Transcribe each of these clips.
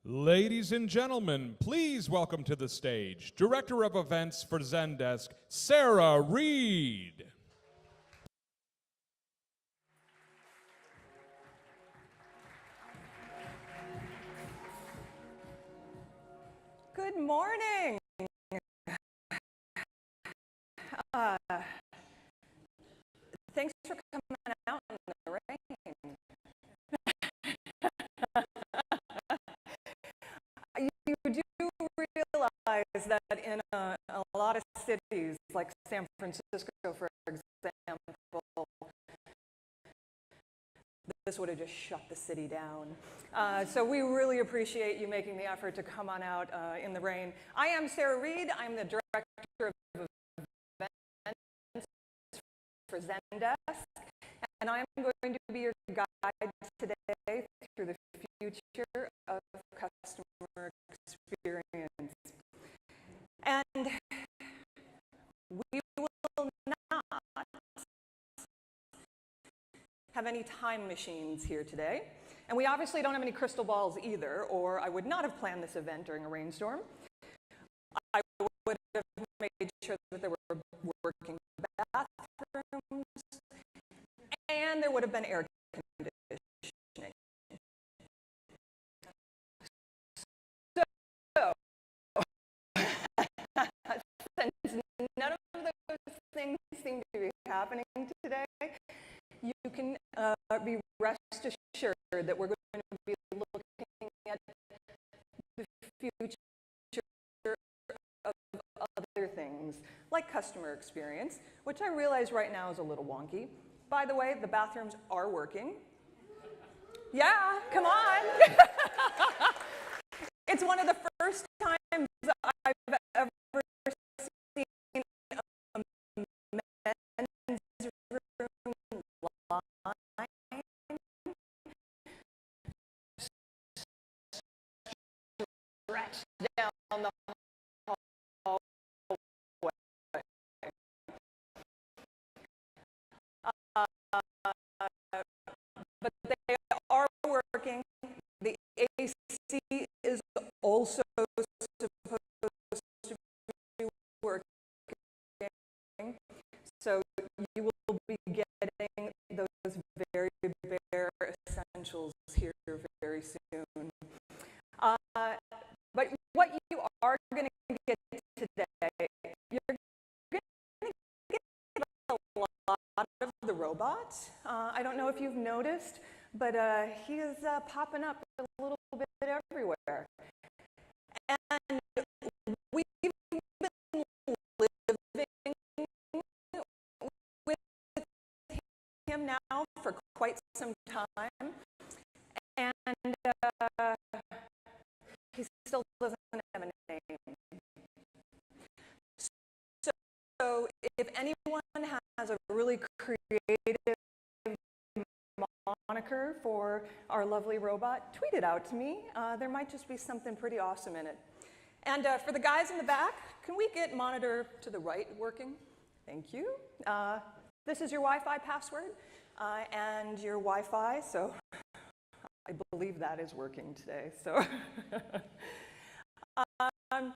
Ladies and gentlemen, please welcome to the stage Director of Events for Zendesk, Sarah Reed. Good morning. Thanks for coming out in the rain. You do realize that in a lot of cities, like San Francisco, for example, this would have just shut the city down. So we really appreciate you making the effort to come on out in the rain. I am Sarah Reed. I'm the Director of Events for Zendesk, and I'm going to be your guide today through the future of customer experience. And we will not have any time machines here today. And we obviously don't have any crystal balls either, or I would not have planned this event during a rainstorm. I would have made sure that there were working bathrooms, and there would have been air conditioning. So, since none of those things seem to be happening today, you can be rest assured that we're going to be looking at the future of other things, like customer experience, which I realize right now is a little wonky. By the way, the bathrooms are working. Yeah, come on. It's one of the first times I've ever seen a men's room line stretched down the hallway. But they are working. The AC is also supposed to be working. So you will be getting those very bare essentials here very soon. But what you are going to get today, you're going to get a lot of the robot. I don't know if you've noticed, but he is popping up a little bit everywhere. And we've been living with him now for quite some time, and he still doesn't have a name. So if anyone has a really creative moniker for our lovely robot, tweet it out to me. There might just be something pretty awesome in it. And for the guys in the back, can we get monitor to the right working? Thank you. This is your Wi-Fi password and your Wi-Fi, so I believe that is working today. So why are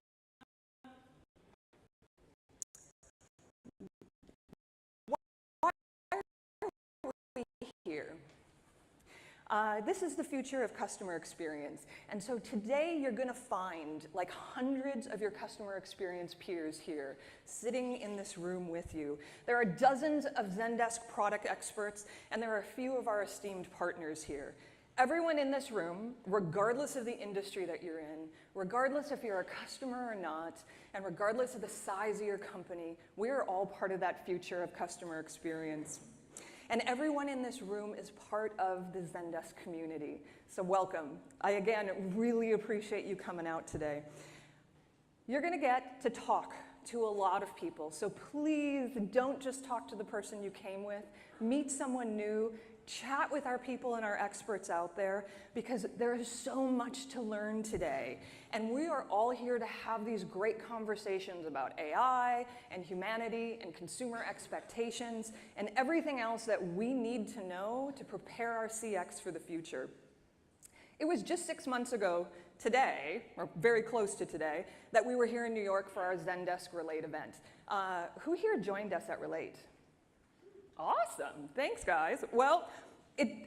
we here? This is the future of customer experience. And so today you're going to find like hundreds of your customer experience peers here sitting in this room with you. There are dozens of Zendesk product experts, and there are a few of our esteemed partners here. Everyone in this room, regardless of the industry that you're in, regardless if you're a customer or not, and regardless of the size of your company, we are all part of that future of customer experience. And everyone in this room is part of the Zendesk community. So welcome. I, again, really appreciate you coming out today. You're going to get to talk to a lot of people. So please don't just talk to the person you came with. Meet someone new. Chat with our people and our experts out there, because there is so much to learn today. And we are all here to have these great conversations about AI and humanity and consumer expectations and everything else that we need to know to prepare our CX for the future. It was just 6 months ago today, or very close to today, that we were here in New York for our Zendesk Relate event. Who here joined us at Relate? Awesome, thanks guys. Well,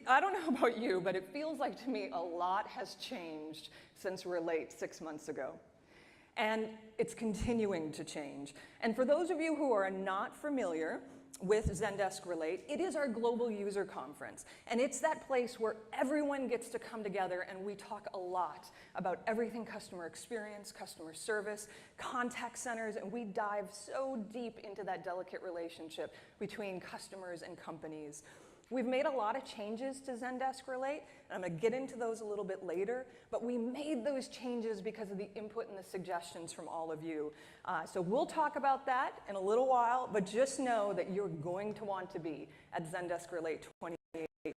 I don't know about you, but it feels like to me a lot has changed since Relate 6 months ago. And it's continuing to change. And for those of you who are not familiar with Zendesk Relate, it is our global user conference. And it's that place where everyone gets to come together and we talk a lot about everything customer experience, customer service, contact centers, and we dive so deep into that delicate relationship between customers and companies. We've made a lot of changes to Zendesk Relate, and I'm going to get into those a little bit later, but we made those changes because of the input and the suggestions from all of you. So we'll talk about that in a little while, but just know that you're going to want to be at Zendesk Relate 2018.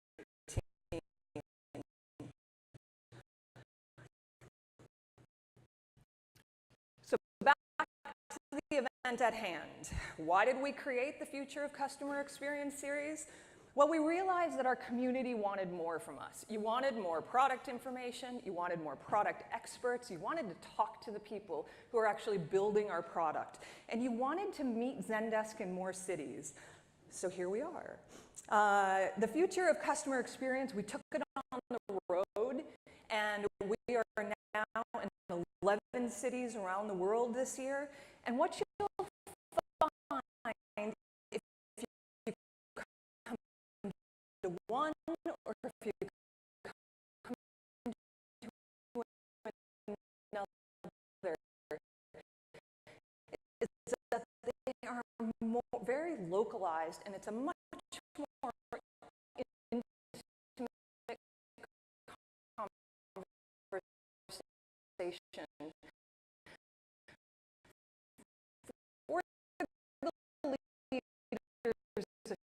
So back to the event at hand. Why did we create the Future of Customer Experience series? Well, we realized that our community wanted more from us. You wanted more product information, you wanted more product experts, you wanted to talk to the people who are actually building our product, and you wanted to meet Zendesk in more cities. So here we are. The Future of Customer Experience, we took it on the road, and we are now in 11 cities around the world this year, and what you'll find one, or if you come to another, is that they are very localized, and it's a much more intimate conversation for the leaders of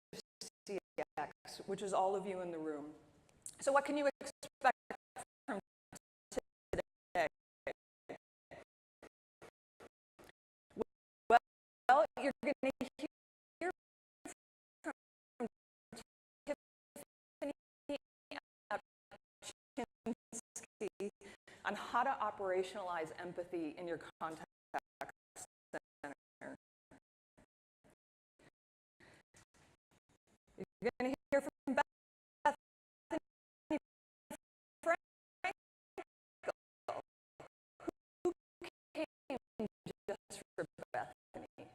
CX, which is all of you in the room. So what can you expect from today? Well, you're going to hear from Tiffany Apchinsky on how to operationalize empathy in your contact center. You're going to hear from Bethany Frankel, who came just for Bethany.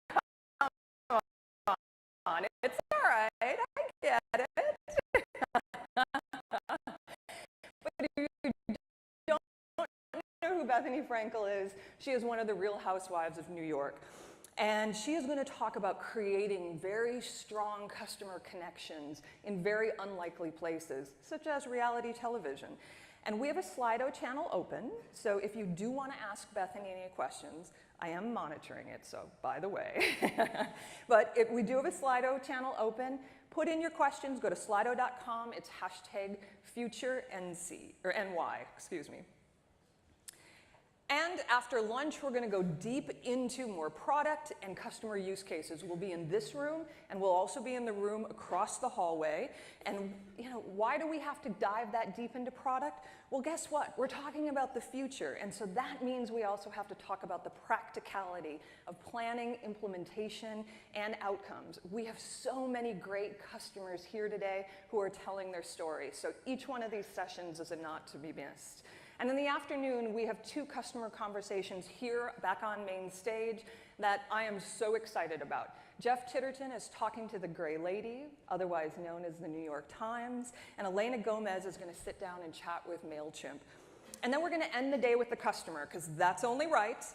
Come on, it's all right, I get it. But if you don't know who Bethany Frankel is, she is one of the Real Housewives of New York. And she is going to talk about creating very strong customer connections in very unlikely places, such as reality television. And we have a Slido channel open, so if you do want to ask Bethany any questions, I am monitoring it, so by the way. But if we do have a Slido channel open, put in your questions, go to slido.com, it's #FutureNC, or NY, excuse me. And after lunch, we're going to go deep into more product and customer use cases. We'll be in this room, and we'll also be in the room across the hallway. And why do we have to dive that deep into product? Well, guess what? We're talking about the future, and so that means we also have to talk about the practicality of planning, implementation, and outcomes. We have so many great customers here today who are telling their stories, so each one of these sessions is a not to be missed. And in the afternoon, we have 2 customer conversations here back on main stage that I am so excited about. Jeff Titterton is talking to the Gray Lady, otherwise known as the New York Times, and Elena Gomez is going to sit down and chat with MailChimp. And then we're going to end the day with the customer, because that's only right.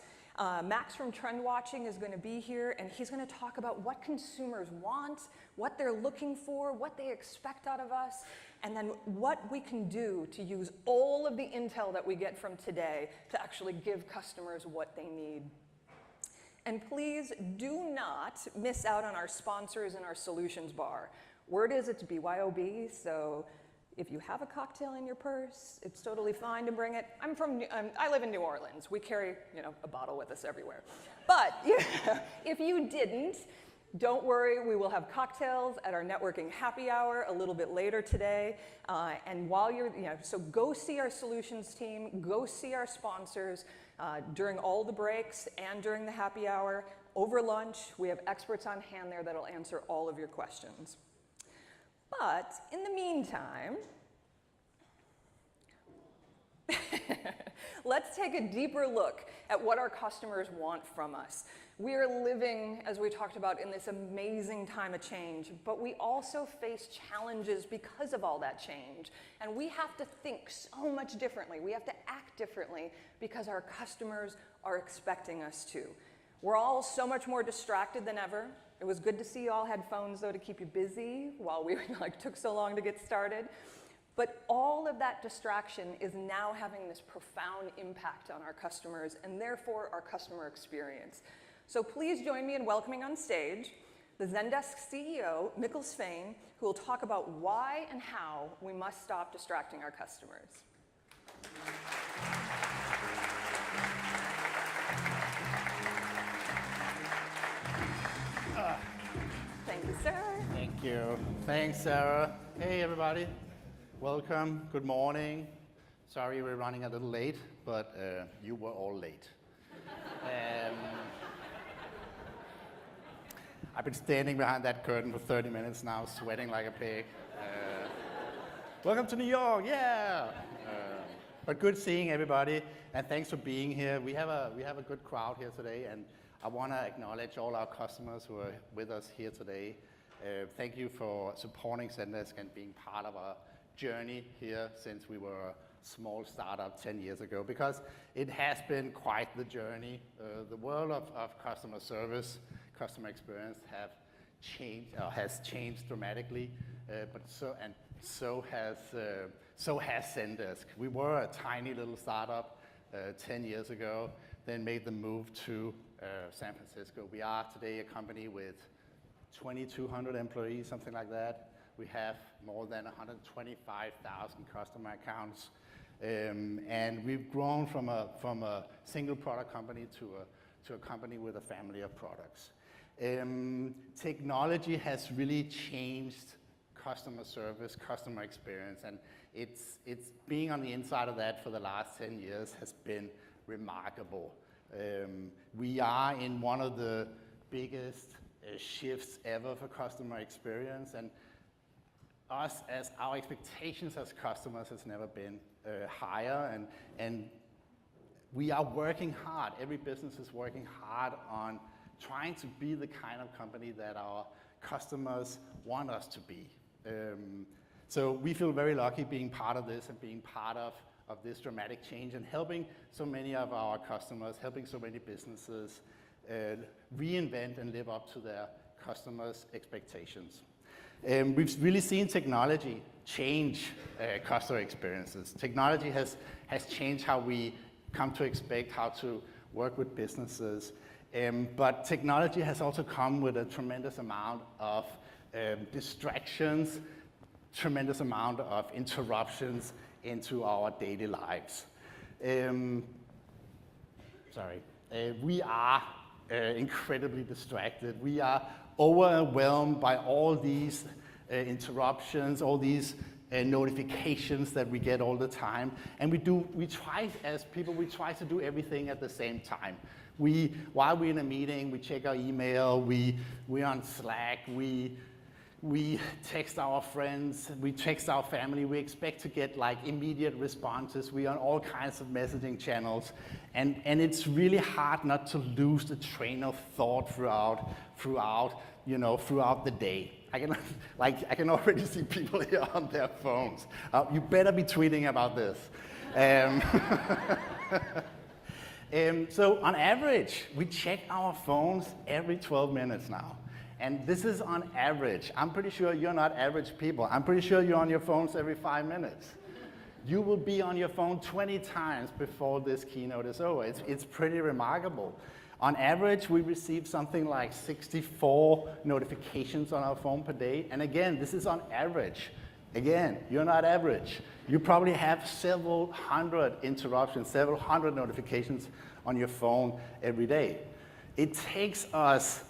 Max from Trend Watching is going to be here, and he's going to talk about what consumers want, what they're looking for, what they expect out of us, and then what we can do to use all of the intel that we get from today to actually give customers what they need. And please do not miss out on our sponsors and our solutions bar. Word is it's BYOB, so if you have a cocktail in your purse, it's totally fine to bring it. I live in New Orleans. We carry, a bottle with us everywhere. But if you didn't, don't worry, we will have cocktails at our networking happy hour a little bit later today. And while you're, so go see our solutions team, go see our sponsors during all the breaks and during the happy hour. Over lunch, we have experts on hand there that'll answer all of your questions. But in the meantime, let's take a deeper look at what our customers want from us. We are living, as we talked about, in this amazing time of change, but we also face challenges because of all that change. And we have to think so much differently. We have to act differently because our customers are expecting us to. We're all so much more distracted than ever. It was good to see you all had phones, though, to keep you busy while we took so long to get started. But all of that distraction is now having this profound impact on our customers and therefore our customer experience. So please join me in welcoming on stage the Zendesk CEO, Mikkel Svane, who will talk about why and how we must stop distracting our customers. Thank you, sir. Thank you. Thanks, Sarah. Hey, everybody. Welcome. Good morning. Sorry we're running a little late, but you were all late. I've been standing behind that curtain for 30 minutes now, sweating like a pig. Welcome to New York, yeah! But good seeing everybody, and thanks for being here. We have a good crowd here today, and I want to acknowledge all our customers who are with us here today. Thank you for supporting Zendesk and being part of our journey here since we were a small startup 10 years ago, because it has been quite the journey. The world of customer service, customer experience has changed dramatically, but so has Zendesk. We were a tiny little startup 10 years ago, then made the move to San Francisco. We are today a company with 2,200 employees, something like that. We have more than 125,000 customer accounts. And we've grown from a single product company to a company with a family of products. Technology has really changed customer service, customer experience, and it's being on the inside of that for the last 10 years has been remarkable. We are in one of the biggest shifts ever for customer experience, and our expectations as customers has never been higher, and we are working hard. Every business is working hard on trying to be the kind of company that our customers want us to be. So we feel very lucky being part of this and being part of this dramatic change and helping so many of our customers, helping so many businesses reinvent and live up to their customers' expectations. We've really seen technology change customer experiences. Technology has changed how we come to expect how to work with businesses. But technology has also come with a tremendous amount of distractions, tremendous amount of interruptions into our daily lives. We are incredibly distracted. We are overwhelmed by all these interruptions, all these notifications that we get all the time. And we try to do everything at the same time. While we're in a meeting, we check our email, we're on Slack, we text our friends, we text our family, we expect to get immediate responses. We're on all kinds of messaging channels, and it's really hard not to lose the train of thought throughout the day. I can already see people here on their phones. You better be tweeting about this. So on average, we check our phones every 12 minutes now. And this is on average. I'm pretty sure you're not average people. I'm pretty sure you're on your phones every 5 minutes. You will be on your phone 20 times before this keynote is over. It's pretty remarkable. On average, we receive something like 64 notifications on our phone per day. And again, this is on average. Again, you're not average. You probably have several hundred interruptions, several hundred notifications on your phone every day. It takes us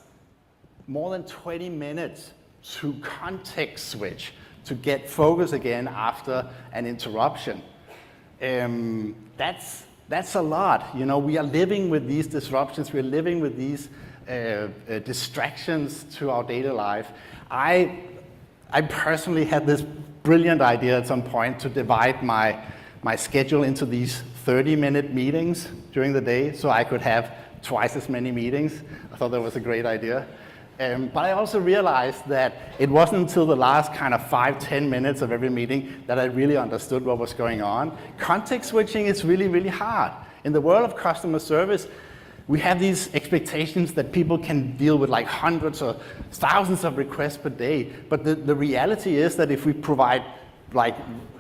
more than 20 minutes to context switch, to get focus again after an interruption. That's a lot. You know, we are living with these disruptions. We're living with these distractions to our daily life. I personally had this brilliant idea at some point to divide my schedule into these 30-minute meetings during the day so I could have twice as many meetings. I thought that was a great idea. But I also realized that it wasn't until the last kind of 5-10 minutes of every meeting that I really understood what was going on. Context switching is really, really hard. In the world of customer service, we have these expectations that people can deal with like hundreds or thousands of requests per day. But the reality is that if we provide like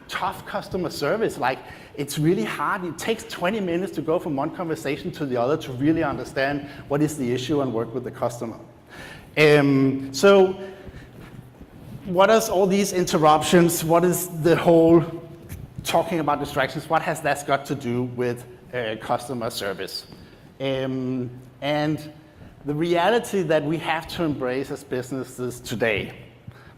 tough customer service, like it's really hard. It takes 20 minutes to go from one conversation to the other to really understand what is the issue and work with the customer. So what is all these interruptions? What is the whole talking about distractions? What has that got to do with customer service? And the reality that we have to embrace as businesses today,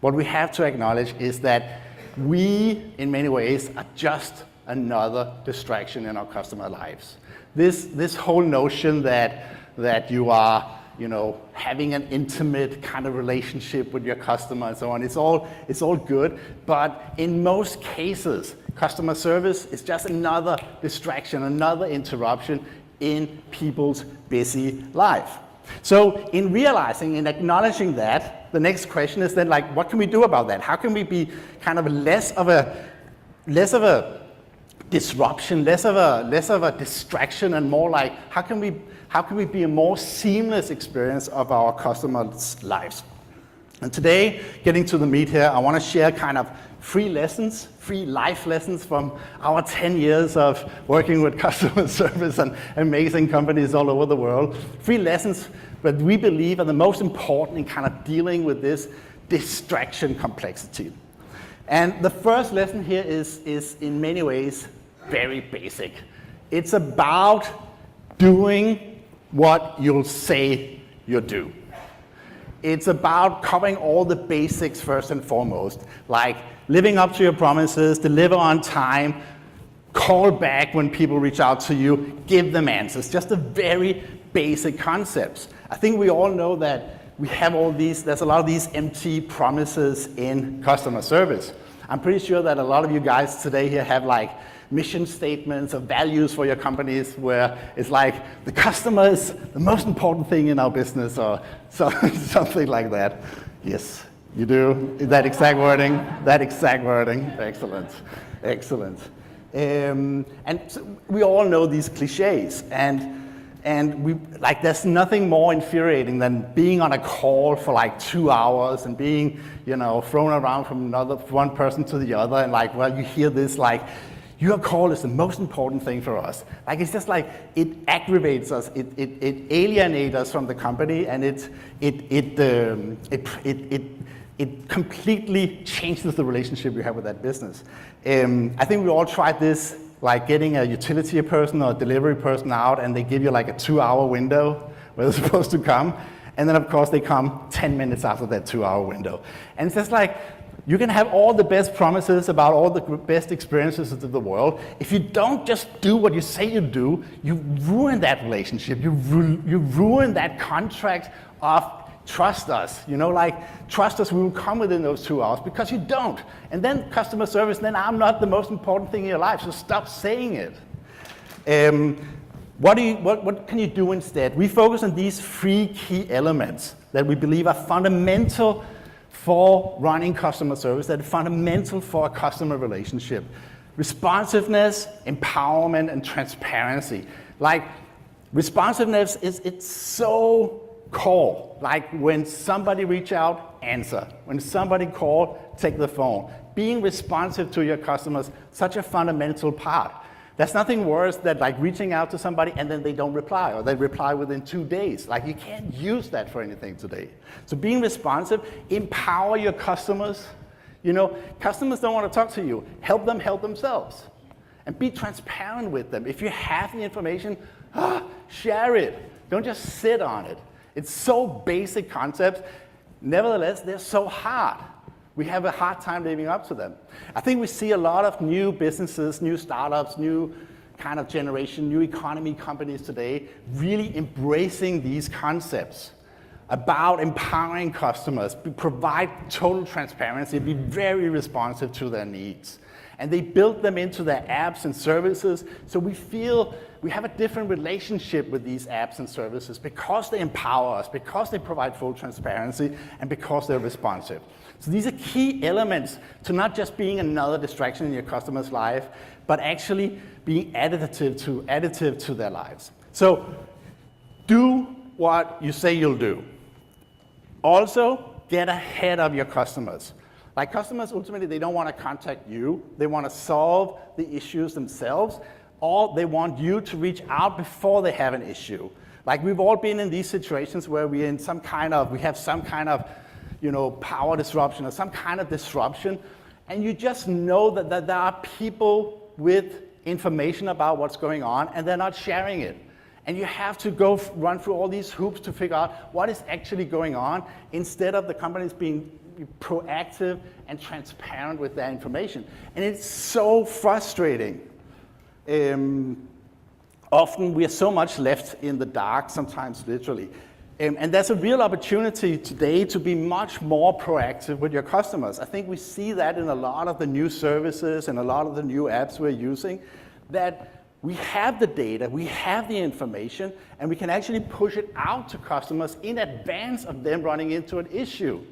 what we have to acknowledge is that we, in many ways, are just another distraction in our customer lives. This whole notion that you are, you know, having an intimate kind of relationship with your customer and so on, it's all good, but in most cases, customer service is just another distraction, another interruption in people's busy life. So in realizing and acknowledging that, the next question is then like, what can we do about that? How can we be kind of less of a disruption, less of a distraction, and more like, how can we be a more seamless experience of our customers' lives? And today, getting to the meat here, I want to share kind of free life lessons from our 10 years of working with customer service and amazing companies all over the world. Free lessons that we believe are the most important in kind of dealing with this distraction complexity. And the first lesson here is in many ways very basic. It's about doing what you'll say you'll do. It's about covering all the basics first and foremost, like living up to your promises, deliver on time, call back when people reach out to you, give them answers, just the very basic concepts. I think we all know that we have all these, there's a lot of these empty promises in customer service. I'm pretty sure that a lot of you guys today here have like mission statements or values for your companies where it's like the customer is the most important thing in our business or something like that. Yes, you do. That exact wording? That exact wording. Excellent. Excellent. And so we all know these cliches, and we like there's nothing more infuriating than being on a call for like 2 hours and being, you know, thrown around from one person to the other, and like, well, you hear this like, your call is the most important thing for us. Like, it's just like, it aggravates us, it alienates us from the company, and it completely changes the relationship we have with that business. I think we all tried this, like getting a utility person or a delivery person out, and they give you like a 2-hour window where they're supposed to come, and then of course they come 10 minutes after that 2-hour window. And it's just like, you can have all the best promises about all the best experiences of the world. If you don't just do what you say you do, you ruin that relationship. You ruin that contract of trust us. You know, like, trust us, we will come within those 2 hours, because you don't. And then customer service, then I'm not the most important thing in your life, so stop saying it. What can you do instead? We focus on these 3 key elements that we believe are fundamental for running customer service, that are fundamental for a customer relationship. Responsiveness, empowerment, and transparency. Like, responsiveness it's so core. Like, when somebody reach out, answer. When somebody call, take the phone. Being responsive to your customers, such a fundamental part. There's nothing worse than like reaching out to somebody and then they don't reply, or they reply within 2 days. Like, you can't use that for anything today. So being responsive, empower your customers. You know, customers don't want to talk to you. Help them help themselves. And be transparent with them. If you have the information, share it. Don't just sit on it. It's so basic concepts. Nevertheless, they're so hard. We have a hard time living up to them. I think we see a lot of new businesses, new startups, new kind of generation, new economy companies today really embracing these concepts about empowering customers, provide total transparency, be very responsive to their needs. And they build them into their apps and services, so we feel we have a different relationship with these apps and services because they empower us, because they provide full transparency, and because they're responsive. So these are key elements to not just being another distraction in your customer's life, but actually being additive to their lives. So do what you say you'll do. Also, get ahead of your customers. Like, customers, ultimately, they don't want to contact you. They want to solve the issues themselves, or they want you to reach out before they have an issue. Like, we've all been in these situations where we have some kind of, you know, power disruption or some kind of disruption, and you just know that there are people with information about what's going on, and they're not sharing it. And you have to go run through all these hoops to figure out what is actually going on, instead of the companies being proactive and transparent with their information. And it's so frustrating. Often we are so much left in the dark, sometimes literally. And there's a real opportunity today to be much more proactive with your customers. I think we see that in a lot of the new services and a lot of the new apps we're using, that we have the data, we have the information, and we can actually push it out to customers in advance of them running into an issue.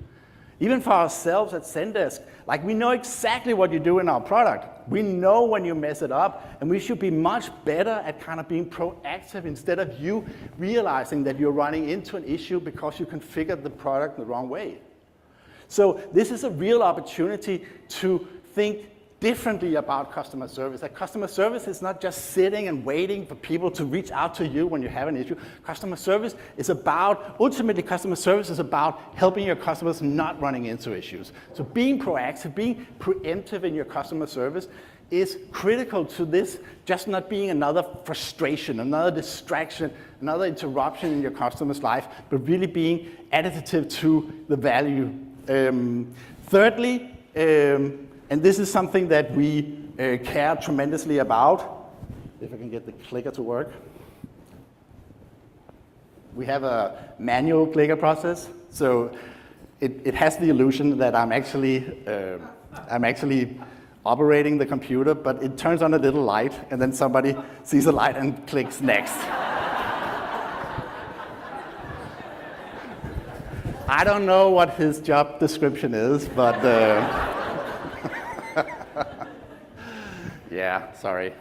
Even for ourselves at Zendesk, like, we know exactly what you do in our product. We know when you mess it up, and we should be much better at kind of being proactive instead of you realizing that you're running into an issue because you configured the product the wrong way. So this is a real opportunity to think differently about customer service. That customer service is not just sitting and waiting for people to reach out to you when you have an issue. Customer service is about, ultimately, customer service is about helping your customers not running into issues. So being proactive, being preemptive in your customer service is critical to this just not being another frustration, another distraction, another interruption in your customer's life, but really being additive to the value. Thirdly, and this is something that we care tremendously about. If I can get the clicker to work. We have a manual clicker process, so it has the illusion that I'm actually operating the computer, but it turns on a little light, and then somebody sees a light and clicks next. I don't know what his job description is, but yeah, sorry.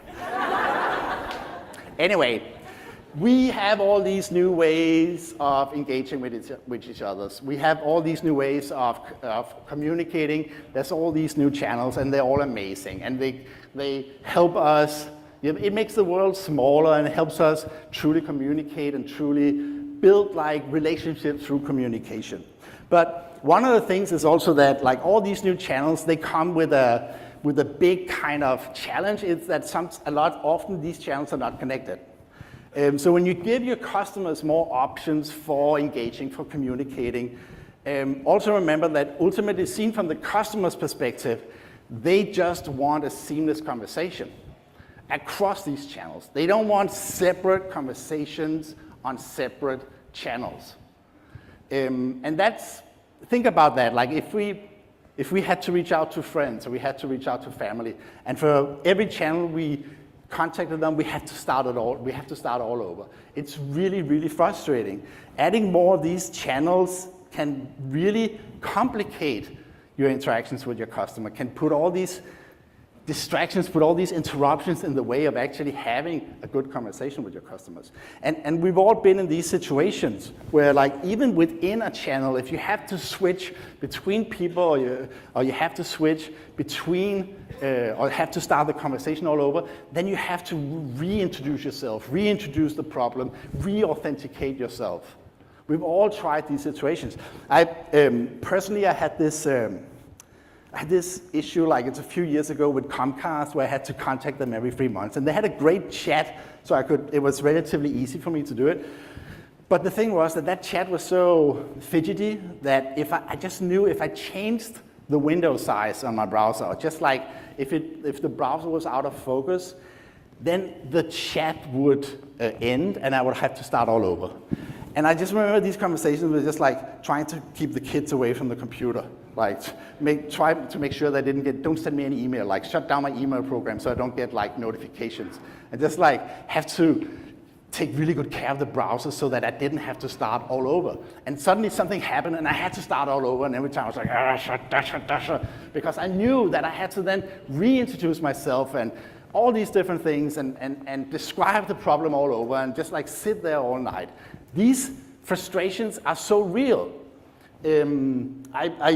Anyway, we have all these new ways of engaging with each other. We have all these new ways of communicating. There's all these new channels, and they're all amazing. And they help us. It makes the world smaller, and it helps us truly communicate and truly build like relationships through communication. But one of the things is also that, like, all these new channels, they come with a big kind of challenge. Is that often these channels are not connected. So when you give your customers more options for engaging, for communicating, also remember that ultimately, seen from the customer's perspective, they just want a seamless conversation across these channels. They don't want separate conversations on separate channels. And think about that. Like, if we had to reach out to friends, or we had to reach out to family, and for every channel we contacted them, we have to start all over. It's really, really frustrating. Adding more of these channels can really complicate your interactions with your customer, can put all these distractions, put all these interruptions in the way of actually having a good conversation with your customers. And we've all been in these situations where, like, even within a channel, if you have to switch between people, or you have to switch between, or have to start the conversation all over, then you have to reintroduce yourself, reintroduce the problem, re-authenticate yourself. We've all tried these situations. Personally, I had this issue, like, it's a few years ago with Comcast, where I had to contact them every 3 months, and they had a great chat, so it was relatively easy for me to do it. But the thing was that chat was so fidgety that I just knew if I changed the window size on my browser, just like if the browser was out of focus, then the chat would end, and I would have to start all over. And I just remember these conversations were just like trying to keep the kids away from the computer. Like, try to make sure that don't send me any email, like shut down my email program so I don't get like notifications. And just like have to take really good care of the browser so that I didn't have to start all over. And suddenly something happened and I had to start all over, and every time I was like, shut, because I knew that I had to then reintroduce myself and all these different things and describe the problem all over and just like sit there all night. These frustrations are so real. I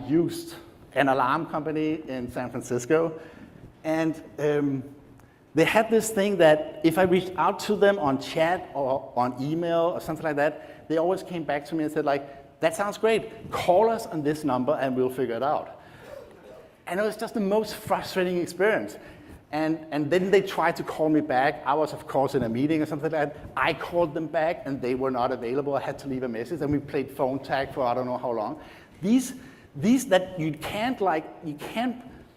used an alarm company in San Francisco, and they had this thing that if I reached out to them on chat or on email or something like that, they always came back to me and said like, that sounds great, call us on this number and we'll figure it out. And it was just the most frustrating experience. And then they tried to call me back. I was, of course, in a meeting or something like that. I called them back, and they were not available. I had to leave a message, and we played phone tag for I don't know how long. These that you can't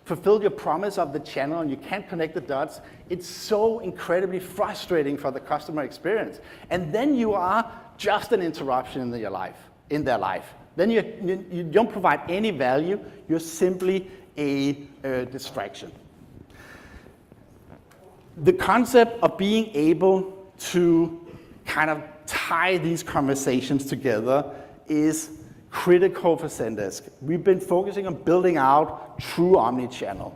fulfill your promise of the channel, and you can't connect the dots. It's so incredibly frustrating for the customer experience. And then you are just an interruption in their life. Then you don't provide any value. You're simply a distraction. The concept of being able to kind of tie these conversations together is critical for Zendesk. We've been focusing on building out true omnichannel.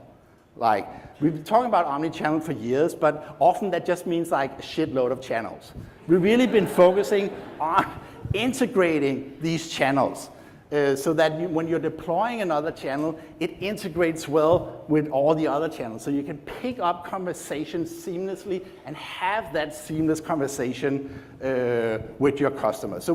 Like, we've been talking about omnichannel for years, but often that just means like a shitload of channels. We've really been focusing on integrating these channels. So that when you're deploying another channel, it integrates well with all the other channels. So you can pick up conversations seamlessly and have that seamless conversation with your customers. So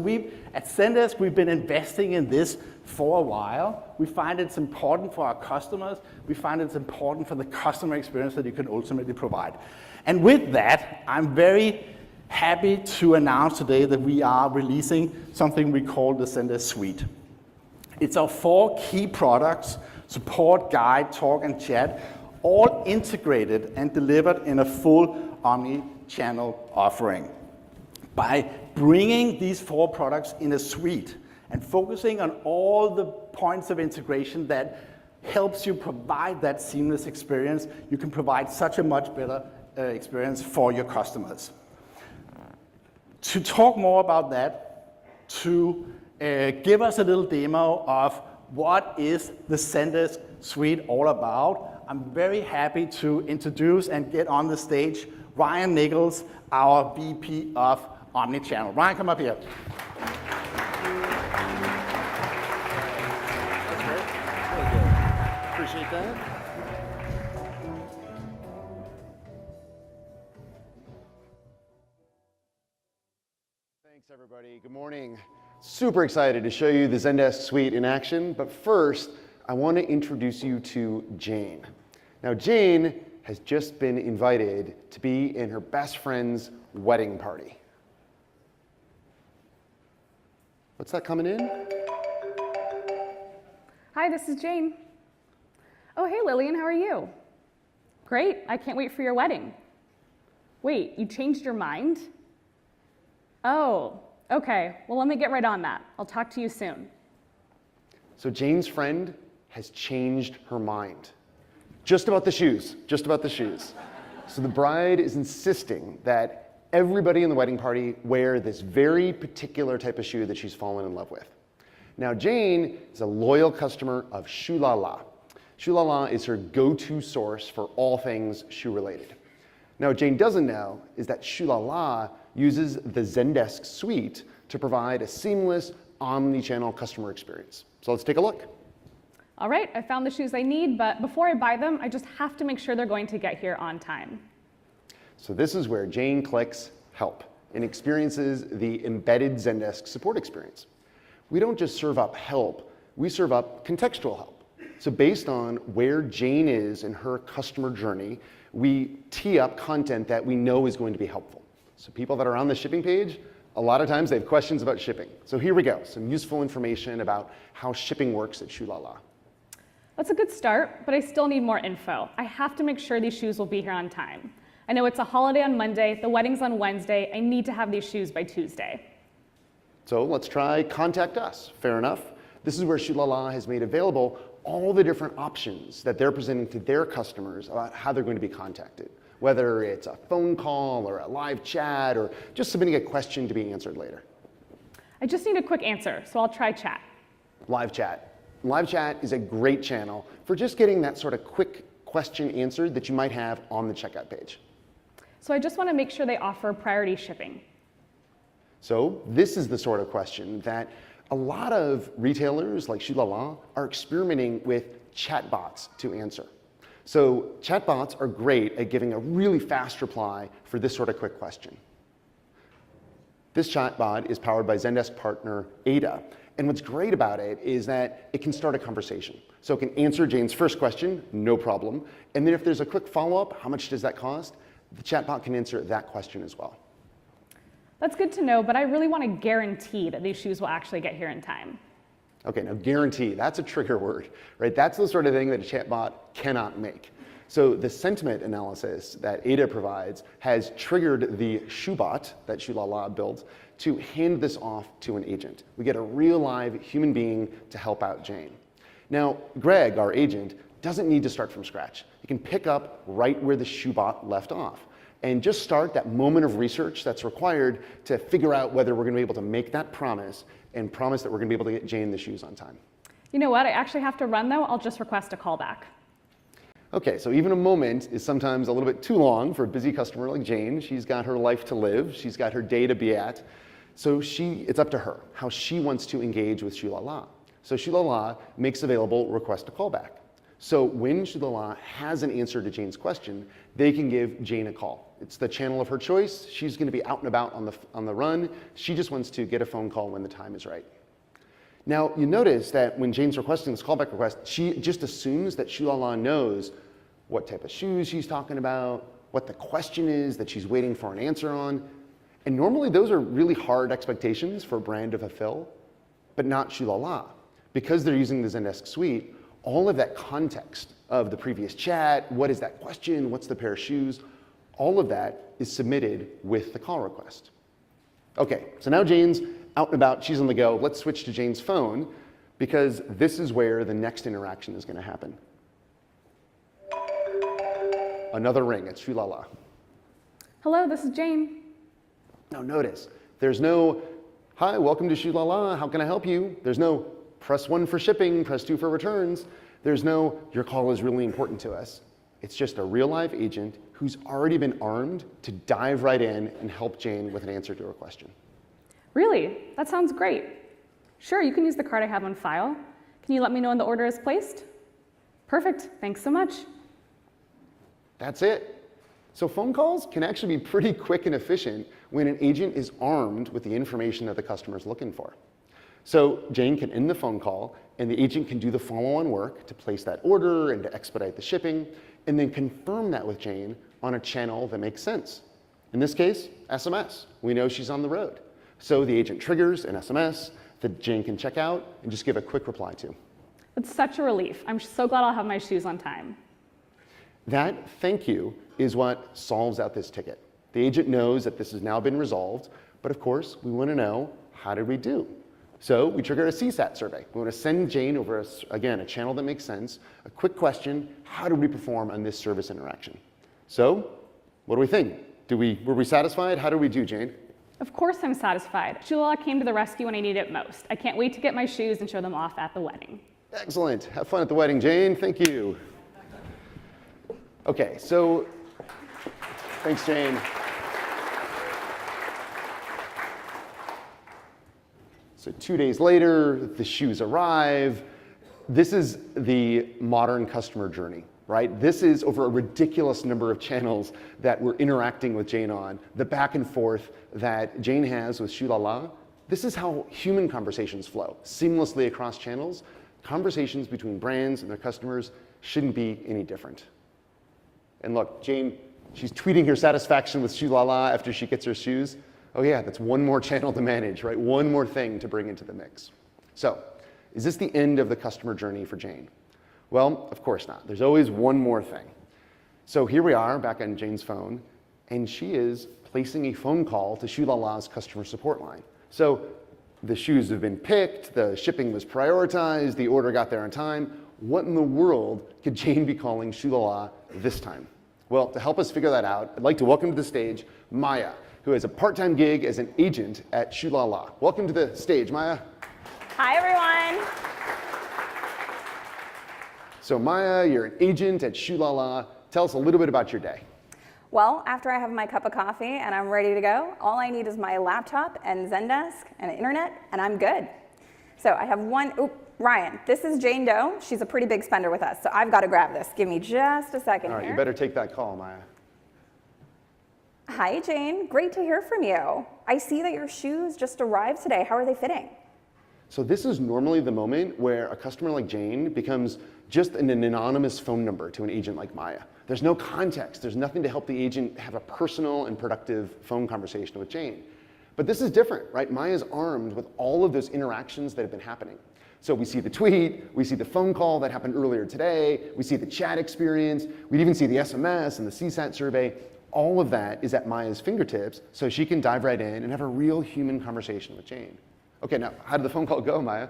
at Zendesk, we've been investing in this for a while. We find it's important for our customers. We find it's important for the customer experience that you can ultimately provide. And with that, I'm very happy to announce today that we are releasing something we call the Zendesk Suite. It's our 4 key products: support, guide, talk, and chat, all integrated and delivered in a full omni-channel offering. By bringing these 4 products in a suite and focusing on all the points of integration that helps you provide that seamless experience, you can provide such a much better experience for your customers. To talk more about that, to give us a little demo of what is the Zendesk Suite all about, I'm very happy to introduce and get on the stage Ryan Nichols, our VP of Omnichannel. Ryan, come up here. Appreciate that. Thanks, everybody. Good morning. Super excited to show you the Zendesk Suite in action, but first, I want to introduce you to Jane. Now, Jane has just been invited to be in her best friend's wedding party. What's that coming in? Hi, this is Jane. Oh, hey, Lillian, how are you? Great, I can't wait for your wedding. Wait, you changed your mind? Oh, okay, well, let me get right on that. I'll talk to you soon. So Jane's friend has changed her mind. Just about the shoes, just about the shoes. So the bride is insisting that everybody in the wedding party wear this very particular type of shoe that she's fallen in love with. Now, Jane is a loyal customer of Shoe La La. Shoe La La is her go-to source for all things shoe-related. Now, what Jane doesn't know is that Shoe La La uses the Zendesk suite to provide a seamless, omni-channel customer experience. So let's take a look. All right, I found the shoes I need, but before I buy them, I just have to make sure they're going to get here on time. So this is where Jane clicks Help and experiences the embedded Zendesk support experience. We don't just serve up help, we serve up contextual help. So based on where Jane is in her customer journey, we tee up content that we know is going to be helpful. So people that are on the shipping page, a lot of times they have questions about shipping. So here we go, some useful information about how shipping works at Shoe La La. That's a good start, but I still need more info. I have to make sure these shoes will be here on time. I know it's a holiday on Monday, the wedding's on Wednesday, I need to have these shoes by Tuesday. So let's try Contact Us, fair enough. This is where Shoe La La has made available all the different options that they're presenting to their customers about how they're going to be contacted, whether it's a phone call or a live chat or just submitting a question to be answered later. I just need a quick answer, so I'll try chat. Live chat. Live chat is a great channel for just getting that sort of quick question answered that you might have on the checkout page. So I just want to make sure they offer priority shipping. So this is the sort of question that a lot of retailers like Shoe La La are experimenting with chatbots to answer. So chatbots are great at giving a really fast reply for this sort of quick question. This chatbot is powered by Zendesk partner Ada. And what's great about it is that it can start a conversation. So it can answer Jane's first question, no problem. And then if there's a quick follow-up, how much does that cost? The chatbot can answer that question as well. That's good to know, but I really want to guarantee that these shoes will actually get here in time. Okay, now guarantee, that's a trigger word, right? That's the sort of thing that a chatbot cannot make. So the sentiment analysis that Ada provides has triggered the shoebot that Shoe La La built to hand this off to an agent. We get a real live human being to help out Jane. Now, Greg, our agent, doesn't need to start from scratch. He can pick up right where the shoebot left off and just start that moment of research that's required to figure out whether we're going to be able to make that promise and promise that we're going to be able to get Jane the shoes on time. You know what? I actually have to run though. I'll just request a callback. Okay, so even a moment is sometimes a little bit too long for a busy customer like Jane. She's got her life to live. She's got her day to be at. So it's up to her how she wants to engage with Shoe La La. So Shoe La La makes available request a callback. So when Shoe La La has an answer to Jane's question, they can give Jane a call. It's the channel of her choice. She's going to be out and about on the run. She just wants to get a phone call when the time is right. Now, you notice that when Jane's requesting this callback request, she just assumes that Shoe La La knows what type of shoes she's talking about, what the question is that she's waiting for an answer on. And normally those are really hard expectations for a brand to fulfill, but not Shoe La La. Because they're using the Zendesk suite, all of that context of the previous chat, what is that question, what's the pair of shoes, all of that is submitted with the call request. Okay, so now Jane's out and about, she's on the go. Let's switch to Jane's phone because this is where the next interaction is going to happen. Another ring, it's Shoe La La. Hello, this is Jane. Now notice, there's no, hi, welcome to Shoe La La, how can I help you? There's no, press 1 for shipping, press 2 for returns. There's no, your call is really important to us. It's just a real live agent who's already been armed to dive right in and help Jane with an answer to her question. Really? That sounds great. Sure, you can use the card I have on file. Can you let me know when the order is placed? Perfect, thanks so much. That's it. So phone calls can actually be pretty quick and efficient when an agent is armed with the information that the customer is looking for. So Jane can end the phone call and the agent can do the follow-on work to place that order and to expedite the shipping and then confirm that with Jane on a channel that makes sense. In this case, SMS. We know she's on the road. So the agent triggers an SMS that Jane can check out and just give a quick reply to. It's such a relief. I'm so glad I'll have my shoes on time. That thank you is what solves out this ticket. The agent knows that this has now been resolved, but of course, we want to know, how did we do? So we trigger a CSAT survey. We want to send Jane over, again, a channel that makes sense, a quick question, how did we perform on this service interaction? So what do we think? Were we satisfied? How did we do, Jane? Of course I'm satisfied. Shoe La La came to the rescue when I needed it most. I can't wait to get my shoes and show them off at the wedding. Excellent. Have fun at the wedding, Jane. Thank you. Okay, so thanks, Jane. So 2 days later, the shoes arrive. This is the modern customer journey, right? This is over a ridiculous number of channels that we're interacting with Jane on, the back and forth that Jane has with Shoe La La. This is how human conversations flow, seamlessly across channels. Conversations between brands and their customers shouldn't be any different. And look, Jane, she's tweeting her satisfaction with Shoe La La after she gets her shoes. Oh yeah, that's one more channel to manage, right? One more thing to bring into the mix. So, is this the end of the customer journey for Jane? Well, of course not. There's always one more thing. So here we are back on Jane's phone, and she is placing a phone call to Shoe La La's customer support line. So the shoes have been picked, the shipping was prioritized, the order got there on time. What in the world could Jane be calling Shoe La La this time? Well, to help us figure that out, I'd like to welcome to the stage Maya, who has a part-time gig as an agent at Shoe La La. Welcome to the stage, Maya. Hi, everyone. So Maya, you're an agent at Shoe La La. Tell us a little bit about your day. Well, after I have my cup of coffee and I'm ready to go, all I need is my laptop and Zendesk and internet, and I'm good. So I have Ryan, this is Jane Doe. She's a pretty big spender with us, so I've got to grab this. Give me just a second All right, here. you better take that call, Maya. Hi, Jane. Great to hear from you. I see that your shoes just arrived today. How are they fitting? So this is normally the moment where a customer like Jane becomes just an anonymous phone number to an agent like Maya. There's no context. There's nothing to help the agent have a personal and productive phone conversation with Jane. But this is different, right? Maya's armed with all of those interactions that have been happening. So we see the tweet, we see the phone call that happened earlier today, we see the chat experience, we'd even see the SMS and the CSAT survey. All of that is at Maya's fingertips, so she can dive right in and have a real human conversation with Jane. Okay, now, how did the phone call go, Maya?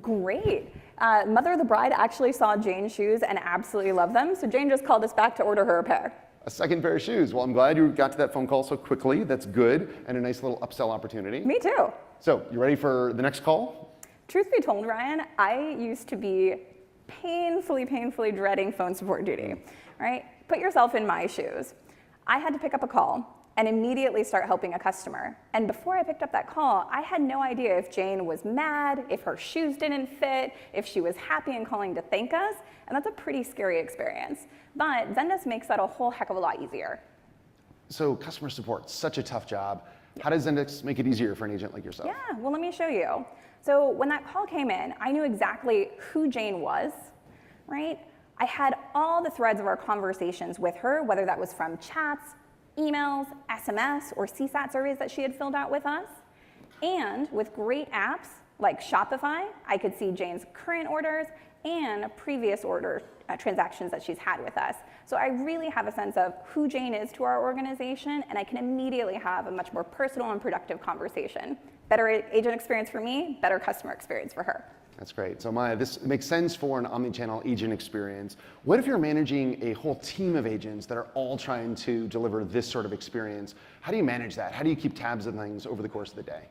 Great. Mother of the bride actually saw Jane's shoes and absolutely loved them, so Jane just called us back to order her a pair. A second pair of shoes. Well, I'm glad you got to that phone call so quickly. That's good, and a nice little upsell opportunity. Me too. So, you ready for the next call? Truth be told, Ryan, I used to be painfully dreading phone support duty, right? Put yourself in my shoes. I had to pick up a call and immediately start helping a customer. And before I picked up that call, I had no idea if Jane was mad, if her shoes didn't fit, if she was happy and calling to thank us, and that's a pretty scary experience. But Zendesk makes that a whole heck of a lot easier. So, customer support, such a tough job. How does Zendesk make it easier for an agent like yourself? Yeah, well, let me show you. So when that call came in, I knew exactly who Jane was, right? I had all the threads of our conversations with her, whether that was from chats, emails, SMS, or CSAT surveys that she had filled out with us. And with great apps like Shopify, I could see Jane's current orders and previous order transactions that she's had with us. So I really have a sense of who Jane is to our organization, and I can immediately have a much more personal and productive conversation. Better agent experience for me, better customer experience for her. That's great. So Maya, this makes sense for an omnichannel agent experience. What if you're managing a whole team of agents that are all trying to deliver this sort of experience? How do you manage that? How do you keep tabs on things over the course of the day?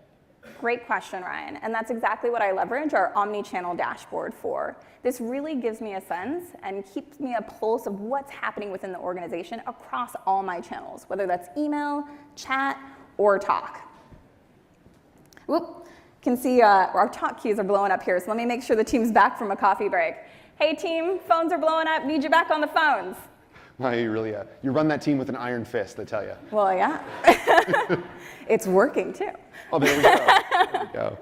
Great question, Ryan. And that's exactly what I leverage our omnichannel dashboard for. This really gives me a sense and keeps me a pulse of what's happening within the organization across all my channels, whether that's email, chat, or talk. Whoop. Can see our talk keys are blowing up here, so let me make sure the team's back from a coffee break. Hey team, phones are blowing up, need you back on the phones. Maya, you really, you run that team with an iron fist, I tell you. Well, yeah. It's working too. Oh, there we go. There we go.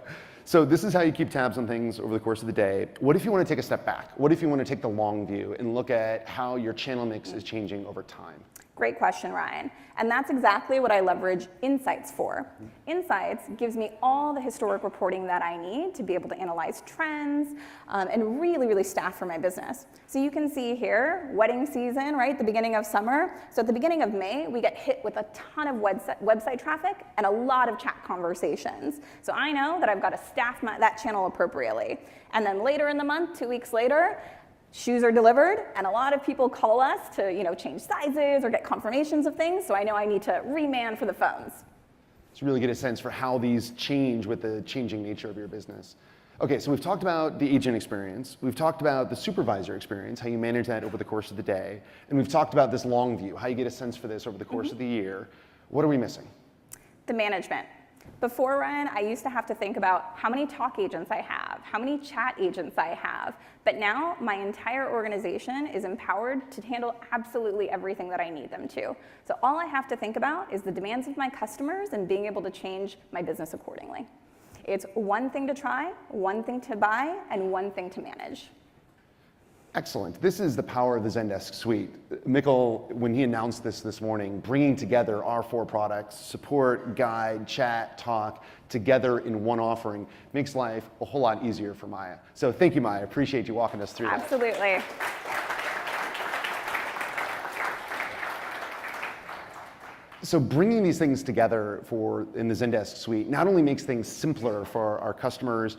So this is how you keep tabs on things over the course of the day. What if you want to take a step back? What if you want to take the long view and look at how your channel mix is changing over time? Great question, Ryan. And that's exactly what I leverage Insights for. Insights gives me all the historic reporting that I need to be able to analyze trends and really staff for my business. So you can see here, wedding season, right, the beginning of summer. So at the beginning of May, we get hit with a ton of website traffic and a lot of chat conversations. So I know that I've got to staff that channel appropriately. And then later in the month, 2 weeks later, shoes are delivered, and a lot of people call us to change sizes or get confirmations of things, so I know I need to reman for the phones. To really get a sense for how these change with the changing nature of your business. Okay, so we've talked about the agent experience, we've talked about the supervisor experience, how you manage that over the course of the day, and we've talked about this long view, how you get a sense for this over the course of the year. What are we missing? The management. Before, Ryan, I used to have to think about how many talk agents I have, how many chat agents I have, but now my entire organization is empowered to handle absolutely everything that I need them to. So all I have to think about is the demands of my customers and being able to change my business accordingly. It's one thing to try, one thing to buy, and one thing to manage. Excellent. This is the power of the Zendesk suite. Mikkel, when he announced this morning, bringing together our 4 products, support, guide, chat, talk, together in one offering, makes life a whole lot easier for Maya. So thank you, Maya. Appreciate you walking us through that. Absolutely. So bringing these things together in the Zendesk suite not only makes things simpler for our customers,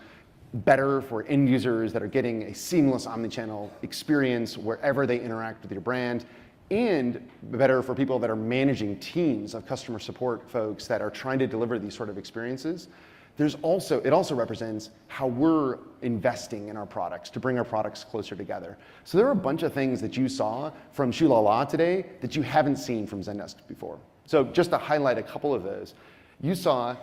better for end users that are getting a seamless omnichannel experience wherever they interact with your brand, and better for people that are managing teams of customer support folks that are trying to deliver these sort of experiences. It also represents how we're investing in our products to bring our products closer together. So there are a bunch of things that you saw from Shulala today that you haven't seen from Zendesk before. So just to highlight a couple of those, you saw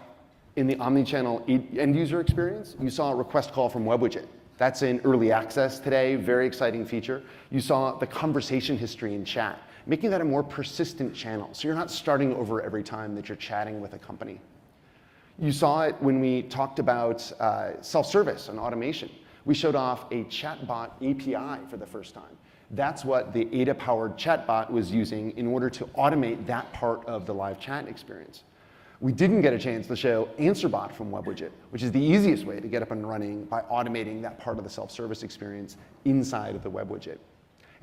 in the omnichannel end user experience, you saw a request call from WebWidget. That's in early access today, very exciting feature. You saw the conversation history in chat, making that a more persistent channel. So you're not starting over every time that you're chatting with a company. You saw it when we talked about self-service and automation. We showed off a chatbot API for the first time. That's what the Ada-powered chatbot was using in order to automate that part of the live chat experience. We didn't get a chance to show AnswerBot from WebWidget, which is the easiest way to get up and running by automating that part of the self-service experience inside of the WebWidget.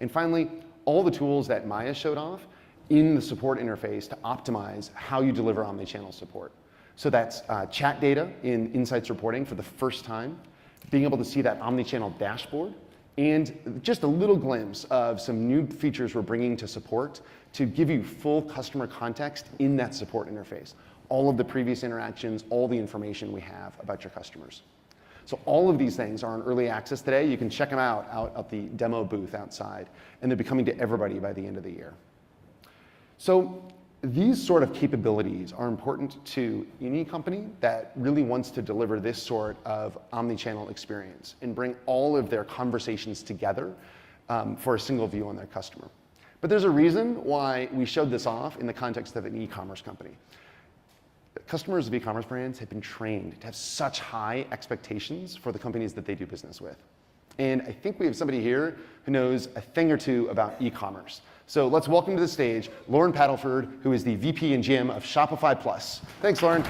And finally, all the tools that Maya showed off in the support interface to optimize how you deliver omnichannel support. So that's chat data in Insights reporting for the first time, being able to see that omnichannel dashboard, and just a little glimpse of some new features we're bringing to support to give you full customer context in that support interface. All of the previous interactions, all the information we have about your customers. So all of these things are in early access today. You can check them out at the demo booth outside, and they'll be coming to everybody by the end of the year. So these sort of capabilities are important to any company that really wants to deliver this sort of omnichannel experience and bring all of their conversations together for a single view on their customer. But there's a reason why we showed this off in the context of an e-commerce company. Customers of e-commerce brands have been trained to have such high expectations for the companies that they do business with. And I think we have somebody here who knows a thing or two about e-commerce. So let's welcome to the stage Lauren Paddleford, who is the VP and GM of Shopify Plus. Thanks, Lauren.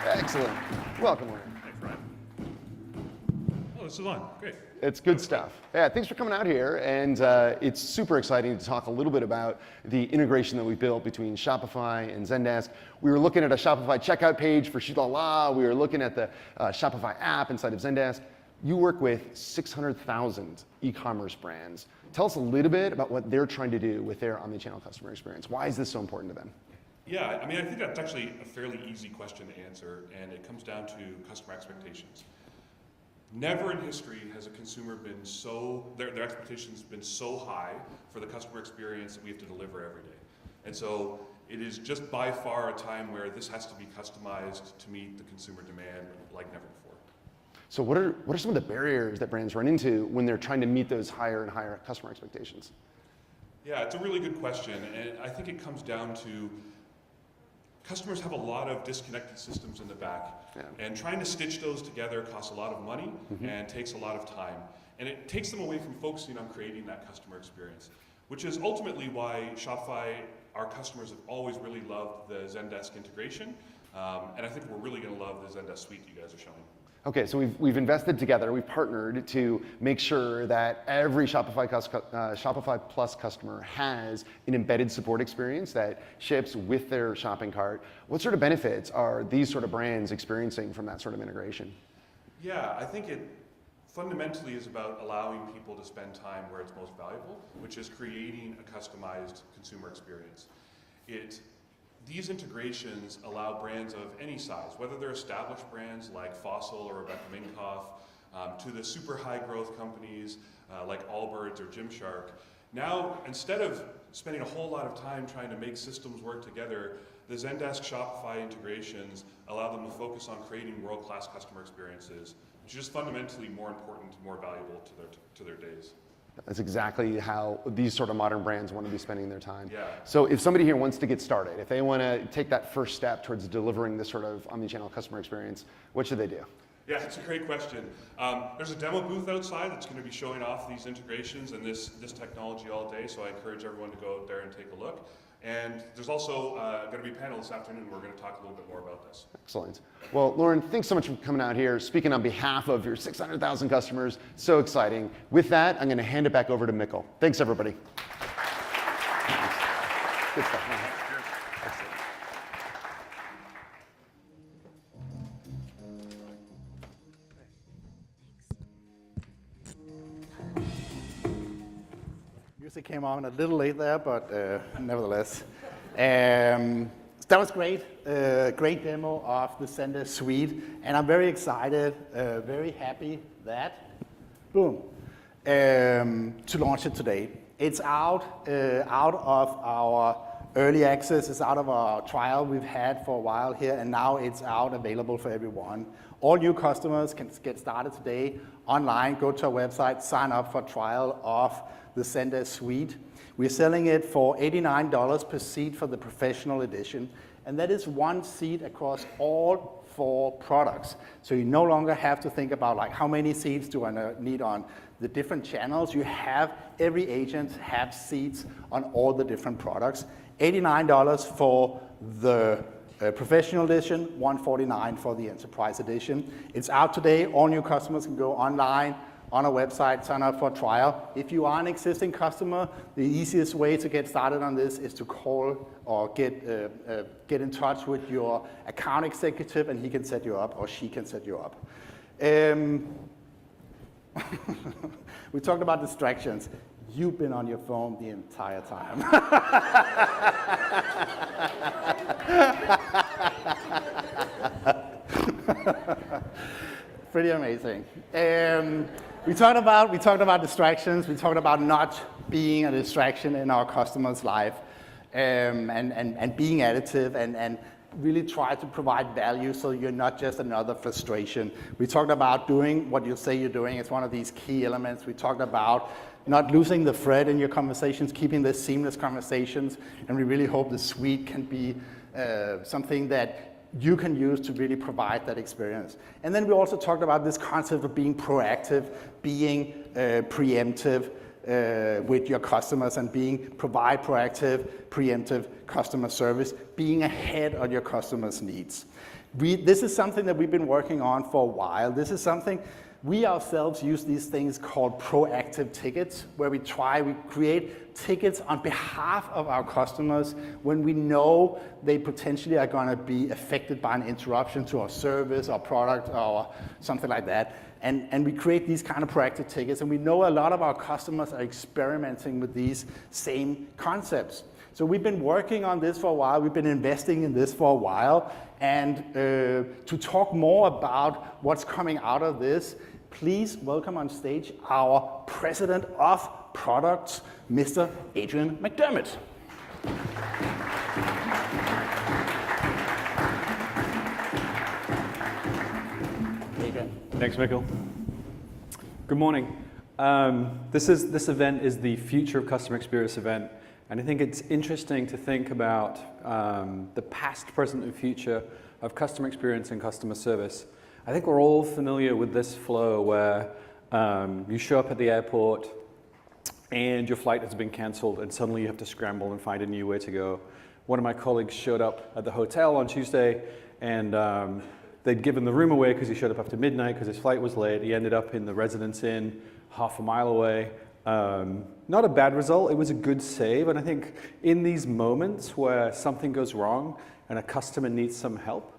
Excellent. Welcome, Lauren. Thanks, Ryan. Oh, this is on. Great. It's good stuff. Yeah, thanks for coming out here. And it's super exciting to talk a little bit about the integration that we built between Shopify and Zendesk. We were looking at a Shopify checkout page for Shulala. We were looking at the Shopify app inside of Zendesk. You work with 600,000 e-commerce brands. Tell us a little bit about what they're trying to do with their omnichannel customer experience. Why is this so important to them? Yeah, I mean, I think that's actually a fairly easy question to answer, and it comes down to customer expectations. Never in history has a consumer been their expectations been so high for the customer experience that we have to deliver every day. And so it is just by far a time where this has to be customized to meet the consumer demand like never before. So what are some of the barriers that brands run into when they're trying to meet those higher and higher customer expectations? Yeah, it's a really good question, and I think it comes down to customers have a lot of disconnected systems in the back, and trying to stitch those together costs a lot of money and takes a lot of time. And it takes them away from focusing on creating that customer experience, which is ultimately why Shopify, our customers have always really loved the Zendesk integration, and I think we're really going to love the Zendesk suite you guys are showing. Okay, so we've invested together, we've partnered to make sure that every Shopify Plus customer has an embedded support experience that ships with their shopping cart. What sort of benefits are these sort of brands experiencing from that sort of integration? Yeah, I think it fundamentally is about allowing people to spend time where it's most valuable, which is creating a customized consumer experience. these integrations allow brands of any size, whether they're established brands like Fossil or Rebecca Minkoff, to the super high growth companies like Allbirds or Gymshark. Now, instead of spending a whole lot of time trying to make systems work together, the Zendesk Shopify integrations allow them to focus on creating world-class customer experiences, which is just fundamentally more important, more valuable to their days. That's exactly how these sort of modern brands want to be spending their time. Yeah. So if somebody here wants to get started, if they want to take that first step towards delivering this sort of omnichannel customer experience, what should they do? Yeah, it's a great question. There's a demo booth outside that's going to be showing off these integrations and this technology all day, so I encourage everyone to go out there and take a look. And there's also going to be a panel this afternoon where we're going to talk a little bit more about this. Excellent. Well, Lauren, thanks so much for coming out here, speaking on behalf of your 600,000 customers. So exciting. With that, I'm going to hand it back over to Mikkel. Thanks, everybody. Good stuff. Music came on a little late there, but nevertheless. That was great. Great demo of the Zendesk suite. And I'm very excited, very happy that, boom, to launch it today. It's out of our early access. It's out of our trial we've had for a while here, and now it's out available for everyone. All new customers can get started today online. Go to our website, sign up for a trial of the Zendesk suite. We're selling it for $89 per seat for the professional edition, and that is one seat across all 4 products. So you no longer have to think about like how many seats do I need on the different channels. You have every agent have seats on all the different products. $89 for the professional edition, $149 for the enterprise edition. It's out today. All new customers can go online on our website, sign up for a trial. If you are an existing customer, the easiest way to get started on this is to call or get in touch with your account executive, and he can set you up or she can set you up. We talked about distractions. You've been on your phone the entire time. Pretty amazing. We talked about distractions. We talked about not being a distraction in our customer's life, and being additive and really try to provide value so you're not just another frustration. We talked about doing what you say you're doing. It's one of these key elements. We talked about not losing the thread in your conversations, keeping the seamless conversations, and we really hope the suite can be something that you can use to really provide that experience. And then we also talked about this concept of being proactive, being preemptive with your customers, and provide proactive, preemptive customer service, being ahead of your customers' needs. This is something that we've been working on for a while. This is something we ourselves use these things called proactive tickets, where we create tickets on behalf of our customers when we know they potentially are going to be affected by an interruption to our service or product or something like that. And we create these kind of proactive tickets, and we know a lot of our customers are experimenting with these same concepts. So we've been working on this for a while. We've been investing in this for a while. And to talk more about what's coming out of this, please welcome on stage our President of Products, Mr. Adrian McDermott. Adrian. Thanks, Mikkel. Good morning. This event is the Future of Customer Experience event, and I think it's interesting to think about the past, present, and future of customer experience and customer service. I think we're all familiar with this flow where you show up at the airport and your flight has been canceled and suddenly you have to scramble and find a new way to go. One of my colleagues showed up at the hotel on Tuesday and they'd given the room away because he showed up after midnight because his flight was late. He ended up in the Residence Inn half a mile away. Not a bad result, it was a good save. And I think in these moments where something goes wrong and a customer needs some help,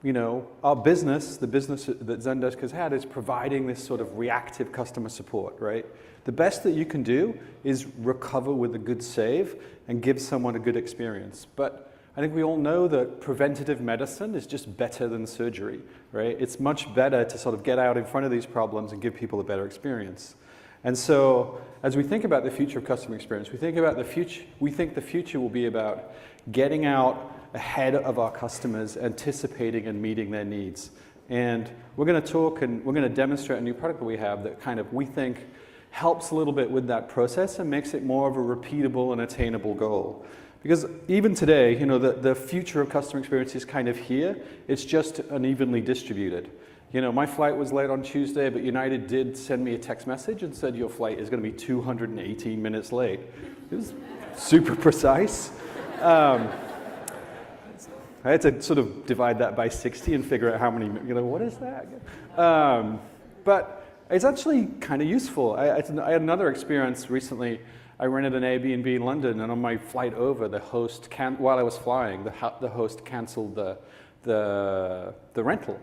you know, our business, the business that Zendesk has had, is providing this sort of reactive customer support, right? The best that you can do is recover with a good save and give someone a good experience. But I think we all know that preventative medicine is just better than surgery, right? It's much better to sort of get out in front of these problems and give people a better experience. And so as we think about the future of customer experience, we think the future will be about getting out ahead of our customers, anticipating and meeting their needs. And we're going to talk and we're going to demonstrate a new product that we have that kind of, we think, helps a little bit with that process and makes it more of a repeatable and attainable goal. Because even today, you know, the future of customer experience is kind of here. It's just unevenly distributed. You know, my flight was late on Tuesday, but United did send me a text message and said your flight is going to be 218 minutes late. It was super precise. I had to sort of divide that by 60 and figure out how many, you know, what is that? But it's actually kind of useful. I had another experience recently. I rented an Airbnb in London, and on my flight over, the host, while I was flying, the host canceled the rental.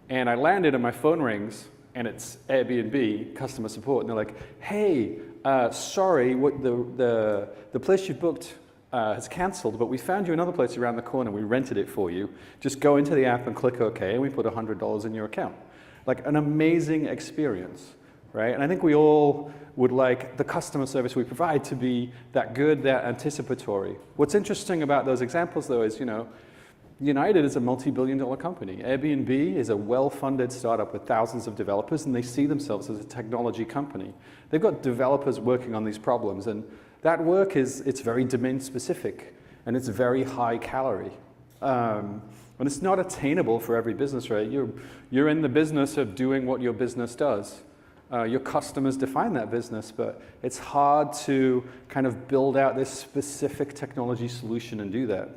And I landed and my phone rings, and it's Airbnb customer support, and they're like, hey, sorry, the place you booked has canceled, but we found you another place around the corner. We rented it for you. Just go into the app and click OK, and we put $100 in your account. Like an amazing experience, right? And I think we all would like the customer service we provide to be that good, that anticipatory. What's interesting about those examples, though, is, you know, United is a multi-billion-dollar company. Airbnb is a well-funded startup with thousands of developers, and they see themselves as a technology company. They've got developers working on these problems, and that work it's very domain-specific, and it's very high-calorie. And it's not attainable for every business, right? You're in the business of doing what your business does. Your customers define that business, but it's hard to kind of build out this specific technology solution and do that.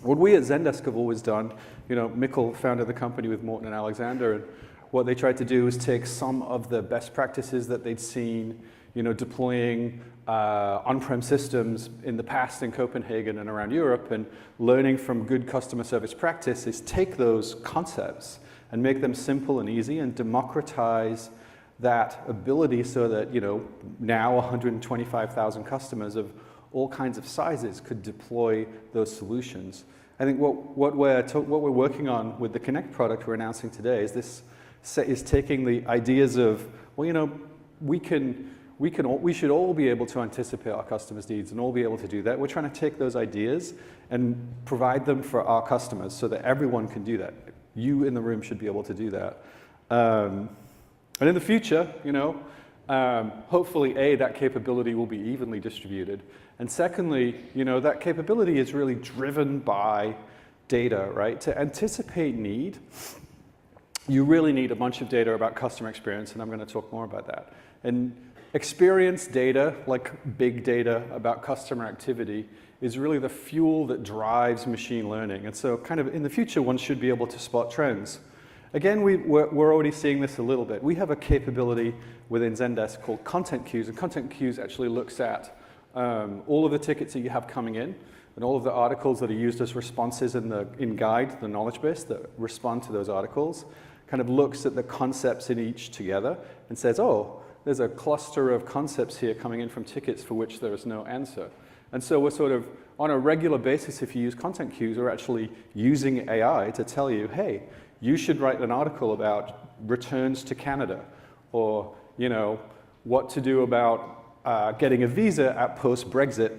What we at Zendesk have always done, you know, Mikkel founded the company with Morten and Alexander, and what they tried to do is take some of the best practices that they'd seen, you know, deploying on-prem systems in the past in Copenhagen and around Europe, and learning from good customer service practice is take those concepts and make them simple and easy and democratize that ability so that, you know, now 125,000 customers of all kinds of sizes could deploy those solutions. I think what we're working on with the Connect product we're announcing today is taking the ideas of, well, you know, we should all be able to anticipate our customers' needs and all be able to do that. We're trying to take those ideas and provide them for our customers so that everyone can do that. You in the room should be able to do that. And in the future, you know, hopefully, that capability will be evenly distributed. And secondly, you know, that capability is really driven by data, right? To anticipate need, you really need a bunch of data about customer experience, and I'm going to talk more about that. And experience data, like big data about customer activity, is really the fuel that drives machine learning. And so kind of in the future, one should be able to spot trends. Again, we're already seeing this a little bit. We have a capability within Zendesk called content queues, and content queues actually looks at all of the tickets that you have coming in and all of the articles that are used as responses in Guide, the knowledge base that respond to those articles, kind of looks at the concepts in each together and says, oh, there's a cluster of concepts here coming in from tickets for which there is no answer. And so we're sort of, on a regular basis, if you use content queues, we're actually using AI to tell you, hey, you should write an article about returns to Canada, or, you know, what to do about getting a visa at post-Brexit.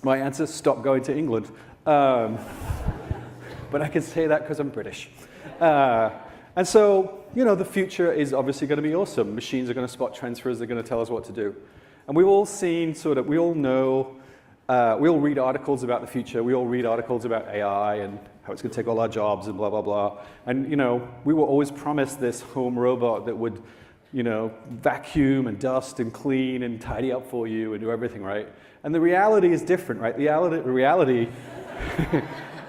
My answer is stop going to England. But I can say that because I'm British. And so, you know, the future is obviously going to be awesome. Machines are going to spot trends for us. They're going to tell us what to do. And we've all seen we all know, we all read articles about the future. We all read articles about AI and how it's going to take all our jobs and blah, blah, blah. And, you know, we were always promised this home robot that would, you know, vacuum and dust and clean and tidy up for you and do everything, right? And the reality is different, right? The reality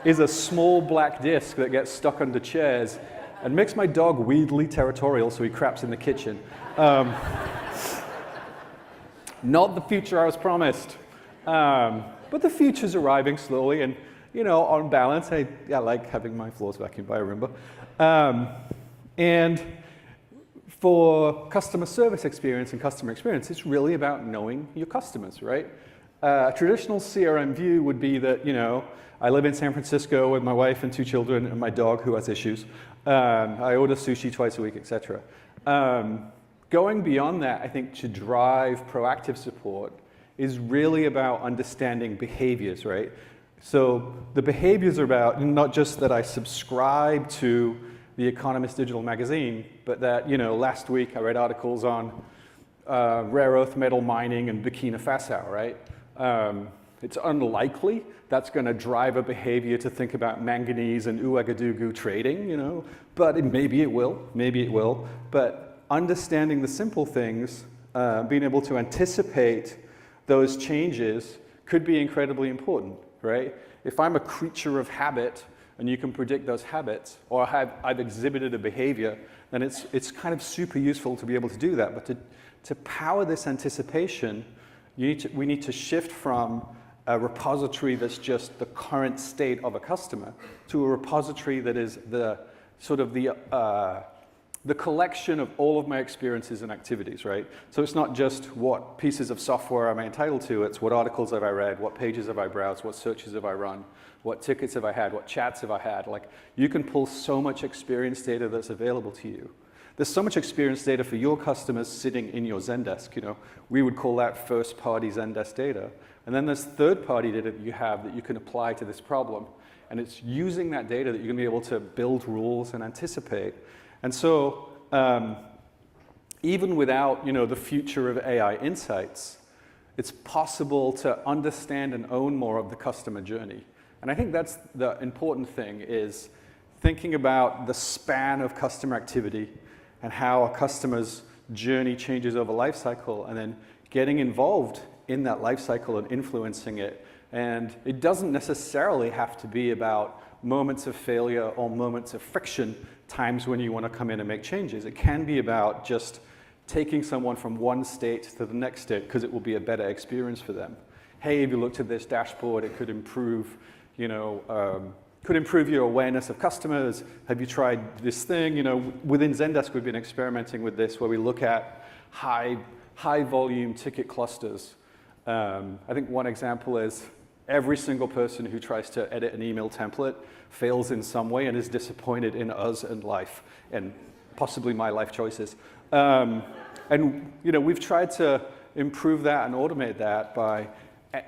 is a small black disc that gets stuck under chairs and makes my dog weirdly territorial, so he craps in the kitchen. Not the future I was promised. But the future's arriving slowly, and, you know, on balance, I like having my floors vacuumed by a Roomba. And for customer service experience and customer experience, it's really about knowing your customers, right? A traditional CRM view would be that, I live in San Francisco with my wife and 2 children and my dog who has issues. I order sushi twice a week, etc. Going beyond that, I think to drive proactive support is really about understanding behaviors, right? So the behaviors are about not just that I subscribe to the Economist digital magazine, but that, last week I read articles on rare earth metal mining in Burkina Faso, right? It's unlikely that's going to drive a behavior to think about manganese and Ouagadougou trading, but maybe it will. But understanding the simple things, being able to anticipate those changes could be incredibly important, right? If I'm a creature of habit and you can predict those habits, or I've exhibited a behavior, then it's kind of super useful to be able to do that. But to power this anticipation, we need to shift from a repository that's just the current state of a customer to a repository that is the collection of all of my experiences and activities, right? So it's not just what pieces of software am I entitled to, it's what articles have I read, what pages have I browsed, what searches have I run, what tickets have I had, what chats have I had. Like, you can pull so much experience data that's available to you. There's so much experience data for your customers sitting in your Zendesk. We would call that first-party Zendesk data. And then there's third-party data that you have that you can apply to this problem. And it's using that data that you're going to be able to build rules and anticipate. And so even without the future of AI insights, it's possible to understand and own more of the customer journey. And I think that's the important thing, is thinking about the span of customer activity and how a customer's journey changes over life cycle, and then getting involved in that life cycle and influencing it. And it doesn't necessarily have to be about moments of failure or moments of friction, times when you want to come in and make changes. It can be about just taking someone from one state to the next state because it will be a better experience for them. Hey, if you looked at this dashboard, it could improve, your awareness of customers. Have you tried this thing? Within Zendesk, we've been experimenting with this, where we look at high volume ticket clusters. I think one example is every single person who tries to edit an email template fails in some way and is disappointed in us and life, and possibly my life choices. We've tried to improve that and automate that by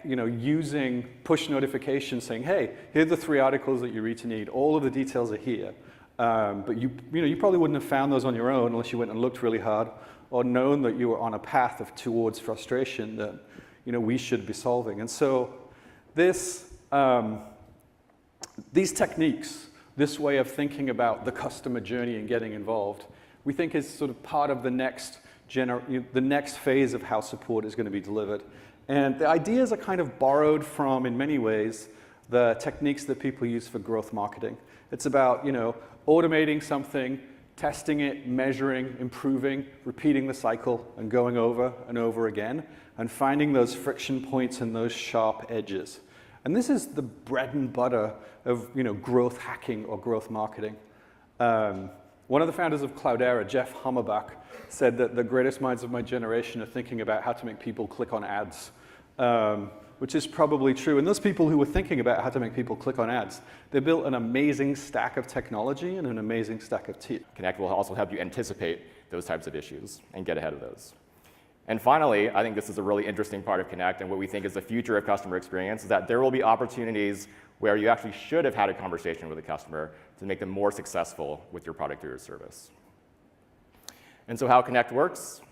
using push notifications saying, hey, here are the 3 articles that you read to need. All of the details are here. But you probably wouldn't have found those on your own unless you went and looked really hard, or known that you were on a path towards frustration that we should be solving. And so these techniques, this way of thinking about the customer journey and getting involved, we think is sort of part of the next phase of how support is going to be delivered. And the ideas are kind of borrowed from, in many ways, the techniques that people use for growth marketing. It's about automating something, testing it, measuring, improving, repeating the cycle, and going over and over again, and finding those friction points and those sharp edges. And this is the bread and butter of growth hacking or growth marketing. One of the founders of Cloudera, Jeff Hummerbach, said that the greatest minds of my generation are thinking about how to make people click on ads, which is probably true. And those people who were thinking about how to make people click on ads, they built an amazing stack of technology and an amazing stack of team. Connect will also help you anticipate those types of issues and get ahead of those. And finally, I think this is a really interesting part of Connect, and what we think is the future of customer experience, is that there will be opportunities where you actually should have had a conversation with a customer to make them more successful with your product or your service. And so how Connect works: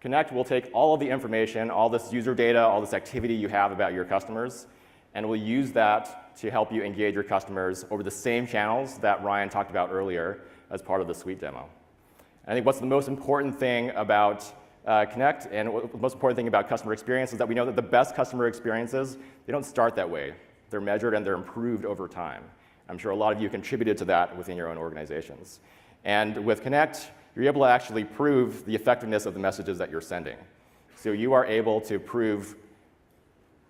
Connect will take all of the information, all this user data, all this activity you have about your customers, and will use that to help you engage your customers over the same channels that Ryan talked about earlier as part of the suite demo. And I think what's the most important thing about Connect, and the most important thing about customer experience, is that we know that the best customer experiences, they don't start that way. They're measured and they're improved over time. I'm sure a lot of you contributed to that within your own organizations. And with Connect, you're able to actually prove the effectiveness of the messages that you're sending. So you are able to prove,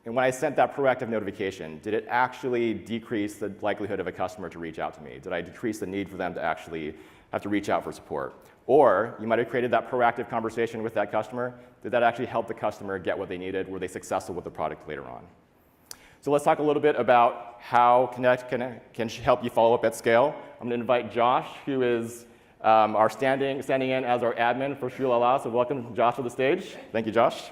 and when I sent that proactive notification, did it actually decrease the likelihood of a customer to reach out to me? Did I decrease the need for them to actually have to reach out for support. Or you might have created that proactive conversation with that customer. Did that actually help the customer get what they needed? Were they successful with the product later on? So let's talk a little bit about how Connect can help you follow up at scale. I'm going to invite Josh, who is our standing in as our admin for Shulala. So welcome Josh to the stage. Thank you, Josh.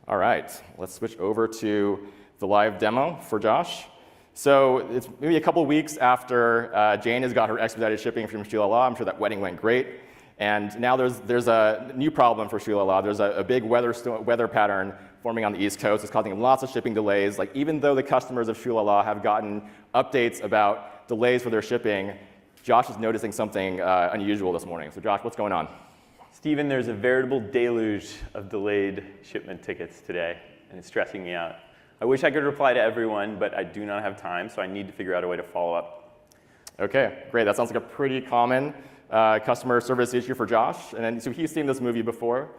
All right, let's switch over to the live demo for Josh. So it's maybe a couple weeks after Jane has got her expedited shipping from Shulala. I'm sure that wedding went great. And now there's a new problem for Shulala. There's a big weather pattern forming on the East Coast. It's causing lots of shipping delays. Like, even though the customers of Shulala have gotten updates about delays for their shipping, Josh is noticing something unusual this morning. So Josh, what's going on? Stephen, there's a veritable deluge of delayed shipment tickets today, and it's stressing me out. I wish I could reply to everyone, but I do not have time, so I need to figure out a way to follow up. Okay, great. That sounds like a pretty common customer service issue for Josh. And then, so he's seen this movie before.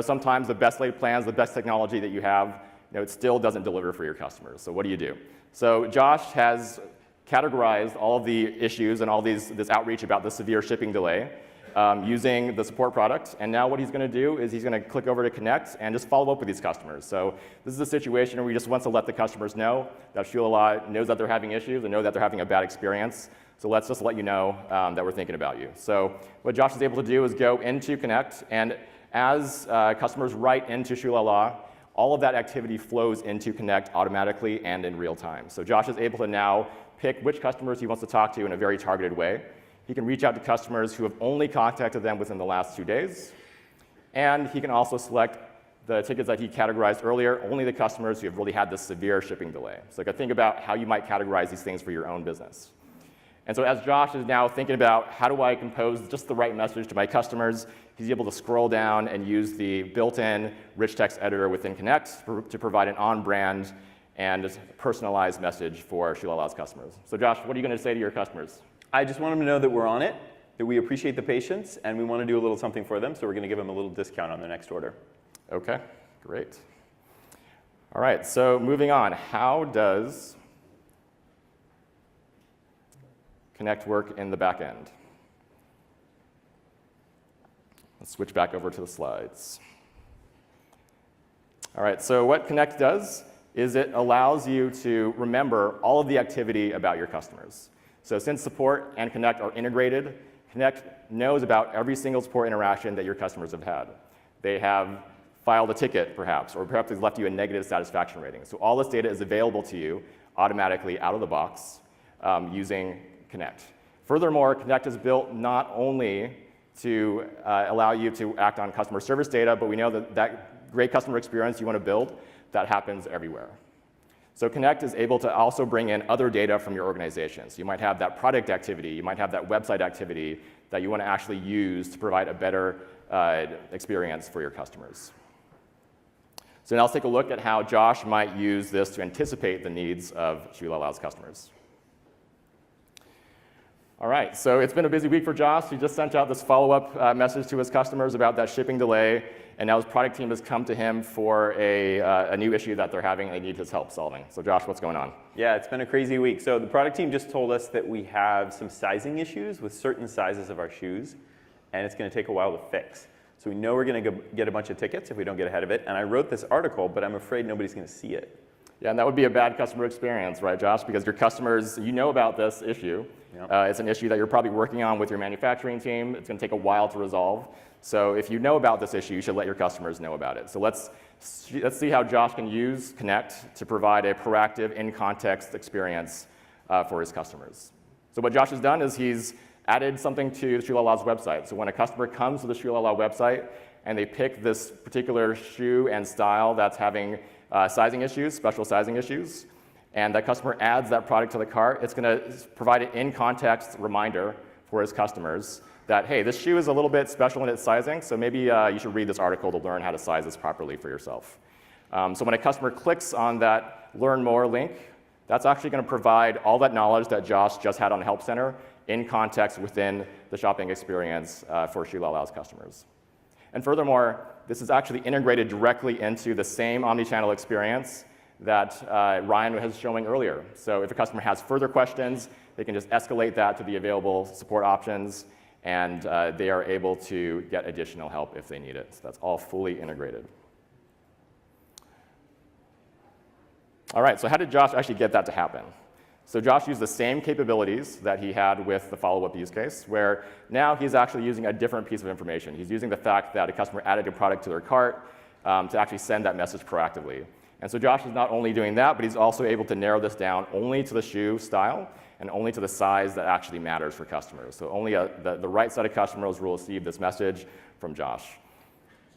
Sometimes the best laid plans, the best technology that you have, it still doesn't deliver for your customers. So what do you do? So Josh has categorized all of the issues and all this outreach about the severe shipping delay using the support product. And now what he's going to do is he's going to click over to Connect and just follow up with these customers. So this is a situation where he just wants to let the customers know that Shulala knows that they're having issues and know that they're having a bad experience. So let's just let you know that we're thinking about you. So what Josh is able to do is go into Connect, and as customers write into Shulala, all of that activity flows into Connect automatically and in real time. So Josh is able to now pick which customers he wants to talk to in a very targeted way. He can reach out to customers who have only contacted them within the last 2 days. And he can also select the tickets that he categorized earlier, only the customers who have really had this severe shipping delay. So think about how you might categorize these things for your own business. And so as Josh is now thinking about how do I compose just the right message to my customers, he's able to scroll down and use the built-in rich text editor within Connect to provide an on-brand and personalized message for Shulala's customers. So Josh, what are you going to say to your customers? I just want them to know that we're on it, that we appreciate the patience, and we want to do a little something for them, so we're going to give them a little discount on their next order. Okay, great. All right, so moving on. How does Connect work in the back end? Let's switch back over to the slides. All right, so what Connect does is it allows you to remember all of the activity about your customers. So since support and Connect are integrated, Connect knows about every single support interaction that your customers have had. They have filed a ticket, perhaps, or perhaps they've left you a negative satisfaction rating. So all this data is available to you automatically out of the box using Connect. Furthermore, Connect is built not only to allow you to act on customer service data, but we know that that great customer experience you want to build, that happens everywhere. So Connect is able to also bring in other data from your organization. So you might have that product activity, you might have that website activity that you want to actually use to provide a better experience for your customers. So now let's take a look at how Josh might use this to anticipate the needs of Shulala's customers. All right, so it's been a busy week for Josh. He just sent out this follow-up message to his customers about that shipping delay, and now his product team has come to him for a new issue that they're having and they need his help solving. So Josh, what's going on? Yeah, it's been a crazy week. So the product team just told us that we have some sizing issues with certain sizes of our shoes, and it's going to take a while to fix. So we know we're going to get a bunch of tickets if we don't get ahead of it, and I wrote this article, but I'm afraid nobody's going to see it. Yeah, and that would be a bad customer experience, right, Josh? Because your customers, you know about this issue. Yep. It's an issue that you're probably working on with your manufacturing team. It's going to take a while to resolve. So if you know about this issue, you should let your customers know about it. So let's see how Josh can use Connect to provide a proactive, in-context experience for his customers. So what Josh has done is he's added something to Shulala's website. So when a customer comes to the Shulala website and they pick this particular shoe and style that's having sizing issues, special sizing issues, and that customer adds that product to the cart, it's going to provide an in-context reminder for his customers that, hey, this shoe is a little bit special in its sizing, so maybe you should read this article to learn how to size this properly for yourself. So when a customer clicks on that Learn More link, that's actually going to provide all that knowledge that Josh just had on Help Center in context within the shopping experience for Shulala's customers. And furthermore, this is actually integrated directly into the same omnichannel experience that Ryan was showing earlier. So if a customer has further questions, they can just escalate that to the available support options, and they are able to get additional help if they need it. So that's all fully integrated. All right, so how did Josh actually get that to happen? So Josh used the same capabilities that he had with the follow-up use case, where now he's actually using a different piece of information. He's using the fact that a customer added a product to their cart to actually send that message proactively. And so Josh is not only doing that, but he's also able to narrow this down only to the shoe style and only to the size that actually matters for customers. So only the right set of customers will receive this message from Josh.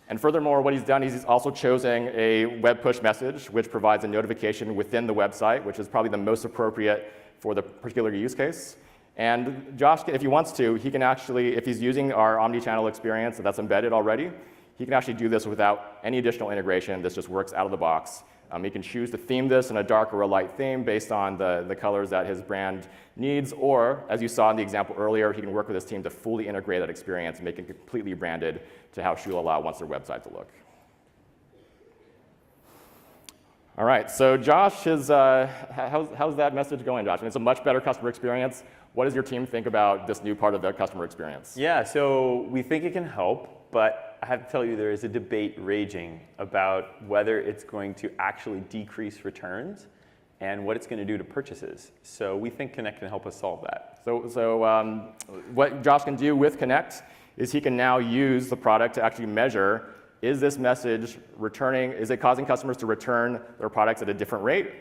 And furthermore, what he's done is he's also chosen a web push message, which provides a notification within the website, which is probably the most appropriate for the particular use case. And Josh, if he wants to, he can actually, if he's using our omnichannel experience that's embedded already, he can actually do this without any additional integration. This just works out of the box. He can choose to theme this in a dark or a light theme based on the colors that his brand needs, or, as you saw in the example earlier, he can work with his team to fully integrate that experience and make it completely branded to how Shulala wants their website to look. All right, so Josh, how's that message going, Josh? And it's a much better customer experience. What does your team think about this new part of the customer experience? Yeah, so we think it can help, but I have to tell you there is a debate raging about whether it's going to actually decrease returns and what it's going to do to purchases. So we think Connect can help us solve that. So what Josh can do with Connect is he can now use the product to actually measure, is this message returning, is it causing customers to return their products at a different rate?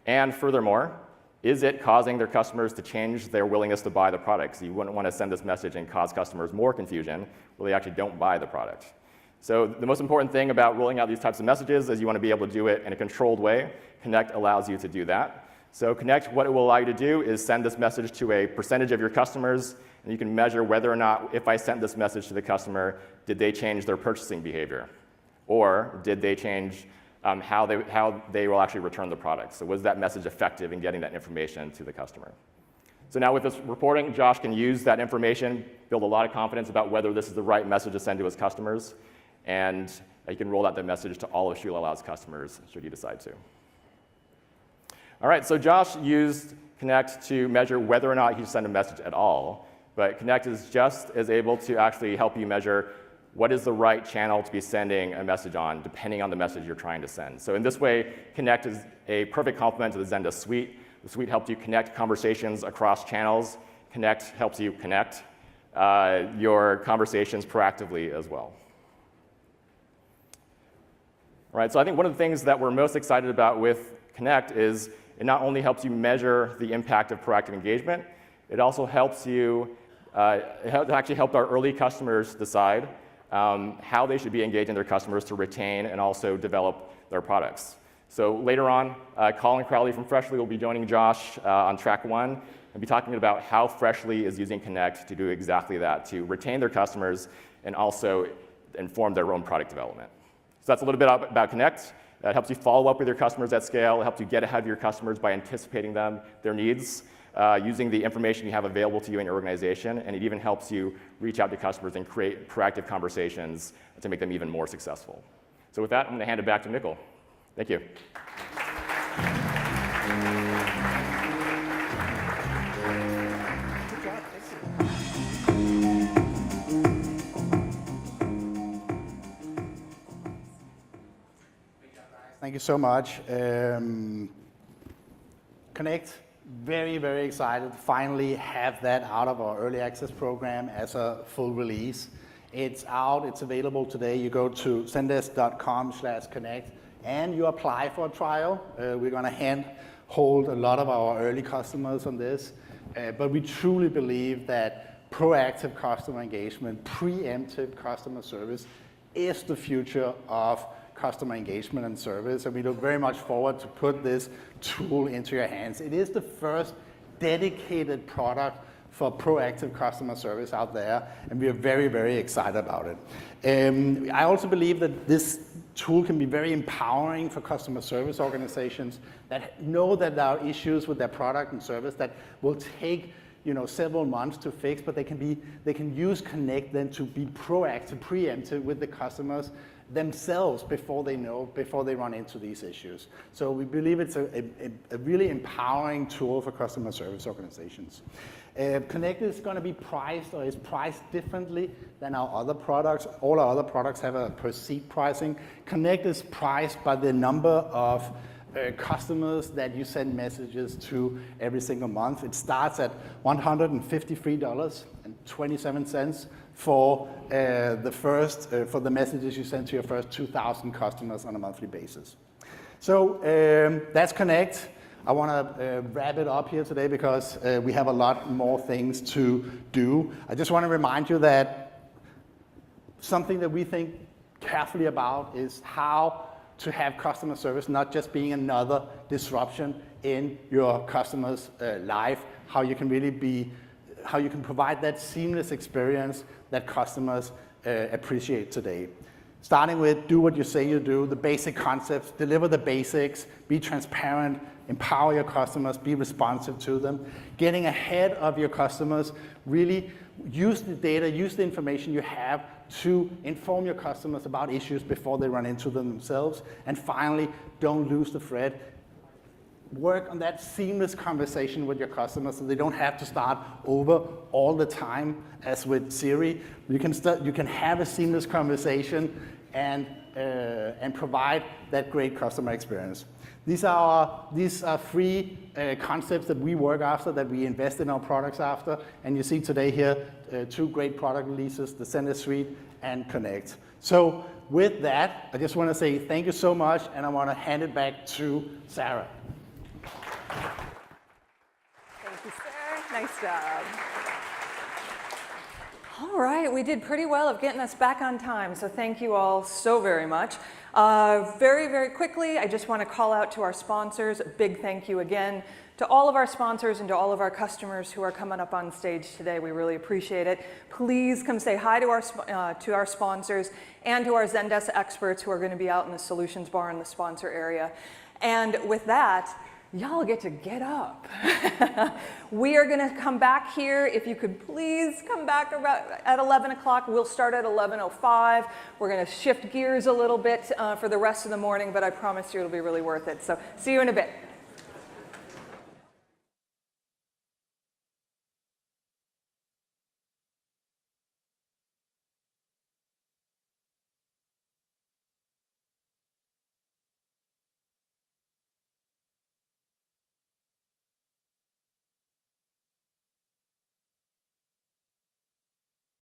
And furthermore, is it causing their customers to change their willingness to buy the product? So you wouldn't want to send this message and cause customers more confusion where they actually don't buy the product. So the most important thing about rolling out these types of messages is you want to be able to do it in a controlled way. Connect allows you to do that. So Connect, what it will allow you to do is send this message to a percentage of your customers, and you can measure whether or not, if I sent this message to the customer, did they change their purchasing behavior? Or did they change how they will actually return the product? So was that message effective in getting that information to the customer? So now with this reporting, Josh can use that information, build a lot of confidence about whether this is the right message to send to his customers, and you can roll out that message to all of Shulala's customers should you decide to. All right, so Josh used Connect to measure whether or not he should send a message at all, but Connect is just as able to actually help you measure what is the right channel to be sending a message on, depending on the message you're trying to send. So in this way, Connect is a perfect complement to the Zendesk suite. The suite helps you connect conversations across channels. Connect helps you connect your conversations proactively as well. All right, so I think one of the things that we're most excited about with Connect is it not only helps you measure the impact of proactive engagement, it also helps you, it actually helped our early customers decide how they should be engaging their customers to retain and also develop their products. So later on, Colin Crowley from Freshly will be joining Josh on track 1 and be talking about how Freshly is using Connect to do exactly that, to retain their customers and also inform their own product development. So that's a little bit about Connect. It helps you follow up with your customers at scale. It helps you get ahead of your customers by anticipating their needs, using the information you have available to you in your organization, and it even helps you reach out to customers and create proactive conversations to make them even more successful. So with that, I'm going to hand it back to Mikkel. Thank you. Thank you so much. Connect, very, very excited to finally have that out of our early access program as a full release. It's out, it's available today. You go to zendesk.com/connect and you apply for a trial. We're going to handhold a lot of our early customers on this, but we truly believe that proactive customer engagement, preemptive customer service is the future of customer engagement and service, and we look very much forward to put this tool into your hands. It is the first dedicated product for proactive customer service out there, and we are very, very excited about it. I also believe that this tool can be very empowering for customer service organizations that know that there are issues with their product and service that will take several months to fix, but they can use Connect then to be proactive, preemptive with the customers themselves before they run into these issues. So we believe it's a really empowering tool for customer service organizations. Connect is going to be priced, or is priced differently than our other products. All our other products have a per seat pricing. Connect is priced by the number of customers that you send messages to every single month. It starts at $153.27 for for the messages you send to your first 2,000 customers on a monthly basis. So that's Connect. I want to wrap it up here today because we have a lot more things to do. I just want to remind you that something that we think carefully about is how to have customer service not just being another disruption in your customer's life, how you can provide that seamless experience that customers appreciate today. Starting with do what you say you do, the basic concepts, deliver the basics, be transparent, empower your customers, be responsive to them. Getting ahead of your customers, really use the data, use the information you have to inform your customers about issues before they run into them themselves. And finally, don't lose the thread. Work on that seamless conversation with your customers so they don't have to start over all the time as with Siri. You can have a seamless conversation and provide that great customer experience. These are 3 concepts that we work after, that we invest in our products after. And you see today here 2 great product releases, the Zendesk Suite and Connect. So with that, I just want to say thank you so much, and I want to hand it back to Sarah. Thank you, Sarah. Nice job. All right, we did pretty well of getting us back on time, so thank you all so very much. Very, very quickly, I just want to call out to our sponsors. A big thank you again to all of our sponsors and to all of our customers who are coming up on stage today. We really appreciate it. Please come say hi to our sponsors and to our Zendesk experts who are going to be out in the solutions bar in the sponsor area. And with that, y'all get up. We are going to come back here. If you could please come back at 11 o'clock. We'll start at 11:05. We're going to shift gears a little bit for the rest of the morning, but I promise you it'll be really worth it. So see you in a bit.